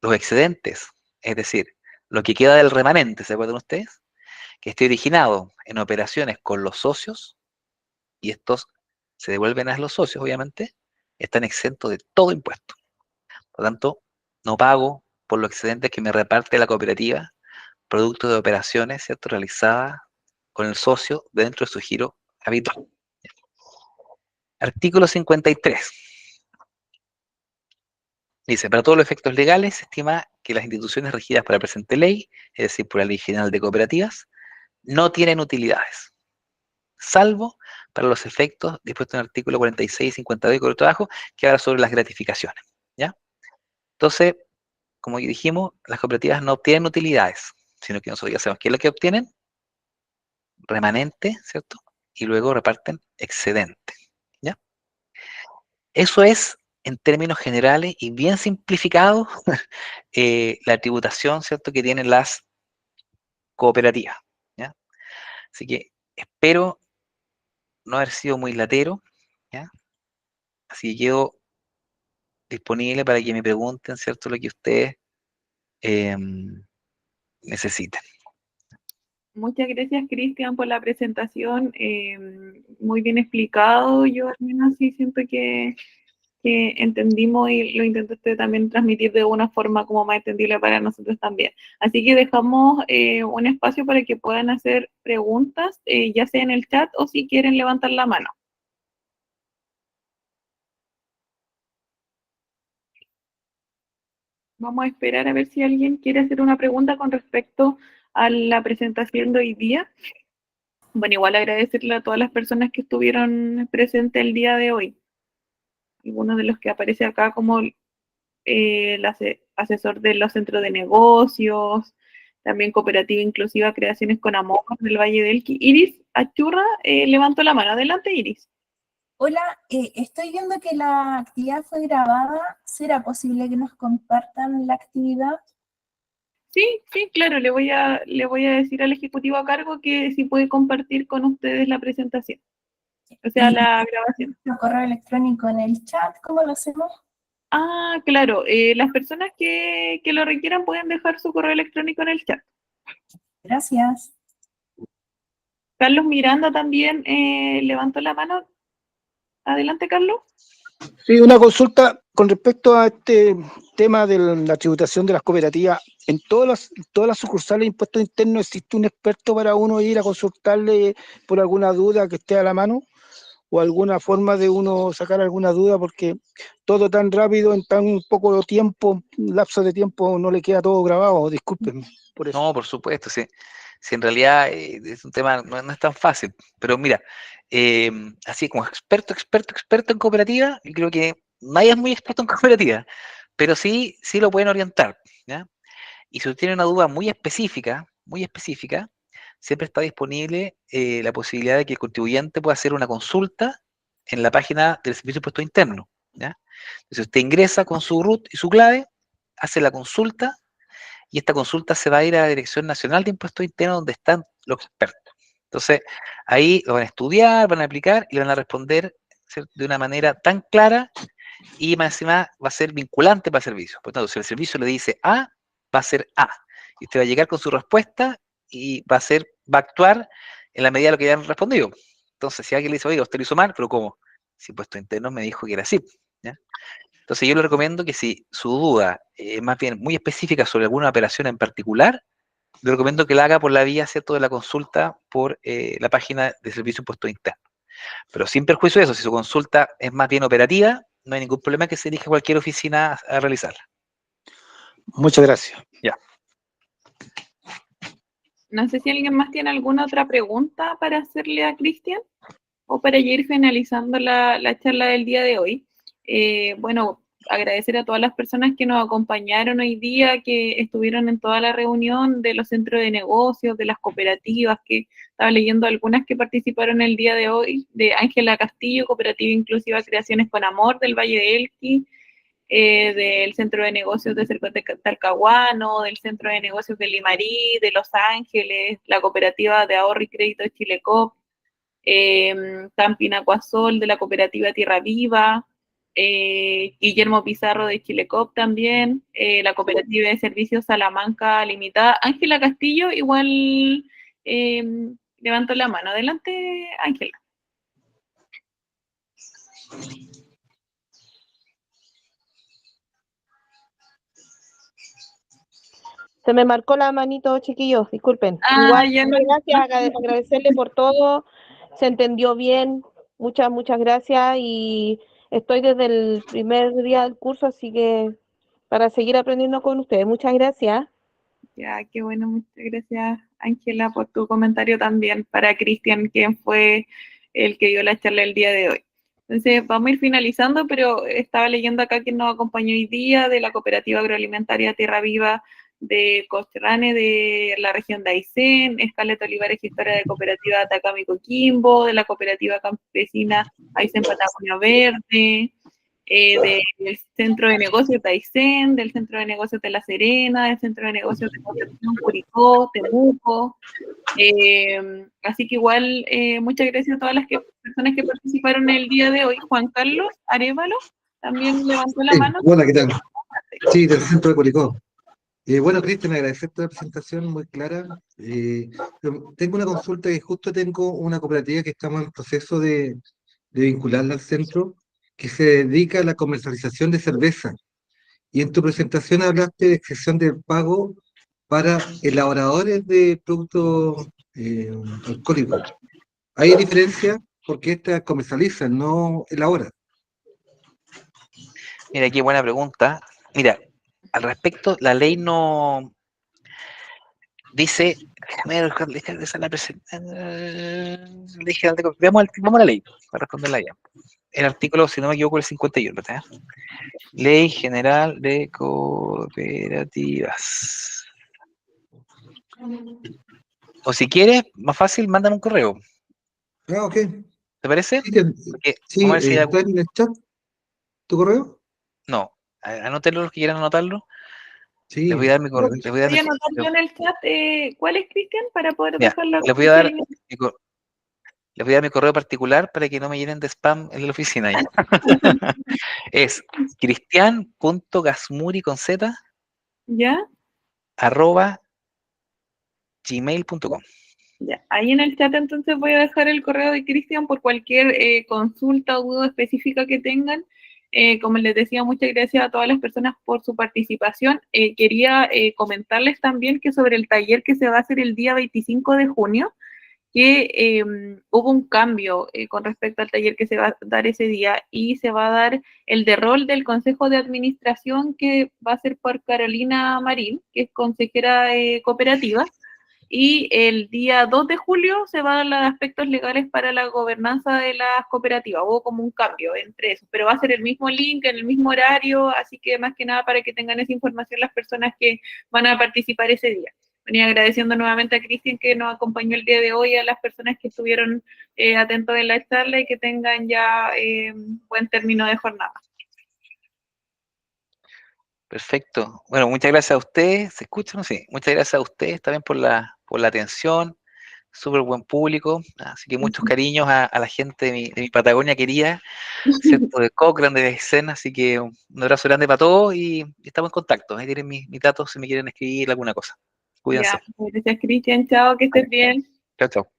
los excedentes, es decir, lo que queda del remanente, ¿se acuerdan ustedes? Que esté originado en operaciones con los socios, y estos se devuelven a los socios, obviamente, están exentos de todo impuesto. Por lo tanto, no pago por los excedentes que me reparte la cooperativa, producto de operaciones, ¿cierto?, realizadas con el socio dentro de su giro habitual. Artículo 53. Dice, para todos los efectos legales, se estima que las instituciones regidas por la presente ley, es decir, por la Ley General de Cooperativas, no tienen utilidades, salvo para los efectos dispuestos en el artículo 46 y 52 del Código de Trabajo, que habla sobre las gratificaciones. ¿Ya? Entonces, como dijimos, las cooperativas no obtienen utilidades, sino que nosotros ya sabemos qué es lo que obtienen, remanente, ¿cierto? Y luego reparten excedente. ¿Ya? Eso es, en términos generales y bien simplificados, la tributación, ¿cierto?, que tienen las cooperativas. ¿Ya? Así que espero no haber sido muy latero. ¿Ya? Así que quedo disponible para que me pregunten, ¿cierto?, lo que ustedes necesiten. Muchas gracias, Cristian, por la presentación. Muy bien explicado. Yo al menos sí siento que entendimos y lo intentaste también transmitir de una forma como más entendible para nosotros también. Así que dejamos un espacio para que puedan hacer preguntas, ya sea en el chat o si quieren levantar la mano. Vamos a esperar a ver si alguien quiere hacer una pregunta con respecto a la presentación de hoy día. Bueno, igual agradecerle a todas las personas que estuvieron presentes el día de hoy. Algunos de los que aparece acá como el asesor de los centros de negocios, también Cooperativa Inclusiva Creaciones con Amor del Valle del Elqui. Iris Achurra, levantó la mano. Adelante, Iris. Hola, estoy viendo que la actividad fue grabada. ¿Será posible que nos compartan la actividad? Sí, claro, le voy a decir al ejecutivo a cargo que si puede compartir con ustedes la presentación, o sea, la grabación. ¿Un correo electrónico en el chat? ¿Cómo lo hacemos? Ah, claro, las personas que lo requieran pueden dejar su correo electrónico en el chat. Gracias. Carlos Miranda también levantó la mano. Adelante, Carlos. Sí, una consulta con respecto a este tema de la tributación de las cooperativas. En todas las sucursales de impuestos internos, ¿existe un experto para uno ir a consultarle por alguna duda que esté a la mano? ¿O alguna forma de uno sacar alguna duda? Porque todo tan rápido, en tan poco tiempo, lapso de tiempo, no le queda todo grabado. Discúlpenme por eso. No, por supuesto, sí. Si en realidad es un tema, no es tan fácil. Pero mira, así como experto en cooperativa, yo creo que nadie es muy experto en cooperativa, pero sí lo pueden orientar. ¿Ya? Y si usted tiene una duda muy específica, siempre está disponible la posibilidad de que el contribuyente pueda hacer una consulta en la página del Servicio de Impuestos Internos. ¿Ya? Entonces usted ingresa con su root y su clave, hace la consulta, y esta consulta se va a ir a la Dirección Nacional de Impuestos Internos, donde están los expertos. Entonces, ahí lo van a estudiar, van a aplicar y van a responder, ¿cierto?, de una manera tan clara, y más encima va a ser vinculante para el servicio. Por lo tanto, si el servicio le dice A, va a ser A. Y usted va a llegar con su respuesta y va a actuar en la medida de lo que ya han respondido. Entonces, si alguien le dice, oiga, usted lo hizo mal, pero ¿cómo? Si Impuestos Internos me dijo que era así. ¿Ya? Entonces yo le recomiendo que si su duda es más bien muy específica sobre alguna operación en particular, le recomiendo que la haga por la vía, ¿cierto?, de la consulta por la página de Servicio de Impuestos Internos. Pero sin perjuicio de eso, si su consulta es más bien operativa, no hay ningún problema que se dirija a cualquier oficina a realizarla. Muchas gracias. Ya. No sé si alguien más tiene alguna otra pregunta para hacerle a Cristian o para ya ir finalizando la charla del día de hoy. Bueno, agradecer a todas las personas que nos acompañaron hoy día, que estuvieron en toda la reunión de los centros de negocios, de las cooperativas, que estaba leyendo algunas que participaron el día de hoy, de Ángela Castillo, Cooperativa Inclusiva Creaciones con Amor del Valle de Elqui, del Centro de Negocios de Cercote Talcahuano, del Centro de Negocios de Limarí, de Los Ángeles, la Cooperativa de Ahorro y Crédito de Chilecop, Campin Acuasol de la Cooperativa Tierra Viva, Guillermo Pizarro de Chilecop también, la Cooperativa de Servicios Salamanca Limitada. Ángela Castillo igual levantó la mano. Adelante, Ángela. Se me marcó la manito, chiquillos, disculpen. Igual, gracias, agradecerle por todo, se entendió bien, muchas gracias y estoy desde el primer día del curso, así que para seguir aprendiendo con ustedes. Muchas gracias. Ya, qué bueno, muchas gracias, Ángela, por tu comentario también para Cristian, quien fue el que dio la charla el día de hoy. Entonces, vamos a ir finalizando, pero estaba leyendo acá quien nos acompañó hoy día de la Cooperativa Agroalimentaria Tierra Viva de Costrane, de la región de Aysén, Escarlett Olivares, gestora de Cooperativa Atacama y Coquimbo, de la Cooperativa Campesina Aysén Patagonia Verde, del Centro de Negocios de Aysén, del Centro de Negocios de La Serena, del Centro de Negocios de Concepción, Curicó, Temuco. Así que igual, muchas gracias a todas las personas que participaron el día de hoy. Juan Carlos Arévalo también levantó la mano. Hola, ¿qué tal? Sí, del Centro de Curicó. Bueno, Cristian, agradecerte la presentación muy clara. Tengo una consulta que justo tengo una cooperativa que estamos en proceso de vincularla al centro, que se dedica a la comercialización de cerveza. Y en tu presentación hablaste de excepción del pago para elaboradores de productos alcohólicos. ¿Hay diferencia? Porque estas comercializan, no elaboran. Mira, qué buena pregunta. Mira, al respecto, la ley no dice, vamos a la ley para responderla ya. El artículo, si no me equivoco, el 51, ¿verdad? Ley General de Cooperativas. O si quieres, más fácil, mándame un correo. Ah, ok. ¿Te parece? Sí, ¿está en el chat tu correo? No, anótenlo los que quieran anotarlo. Sí. Voy a anotar yo en el chat. ¿Cuál es, Cristian? Para poder dejarlo. Les voy a dar mi correo particular para que no me llenen de spam en la oficina. ¿Ya? Es cristian.gasmuri con z ¿ya? @gmail.com. Ya, ahí en el chat entonces voy a dejar el correo de Cristian por cualquier consulta o duda específica que tengan. Como les decía, muchas gracias a todas las personas por su participación. Quería comentarles también que sobre el taller que se va a hacer el día 25 de junio, que hubo un cambio con respecto al taller que se va a dar ese día y se va a dar el de rol del Consejo de Administración, que va a ser por Carolina Marín, que es consejera cooperativa. Y el día 2 de julio se van a dar los aspectos legales para la gobernanza de las cooperativas. Hubo como un cambio entre eso, pero va a ser el mismo link, en el mismo horario, así que más que nada para que tengan esa información las personas que van a participar ese día. Venía agradeciendo nuevamente a Cristian que nos acompañó el día de hoy, a las personas que estuvieron atentos en la charla y que tengan ya buen término de jornada. Perfecto. Bueno, muchas gracias a ustedes. ¿Se escuchan? Sí. Muchas gracias a ustedes también por la atención. Súper buen público. Así que muchos cariños a la gente de mi Patagonia querida, ¿cierto? De Cochrane, de Aysén. Así que un abrazo grande para todos y estamos en contacto. Ahí tienen mis datos si me quieren escribir alguna cosa. Cuídense. Ya, gracias, Cristian. Chao, que estés bien. Chao, chao.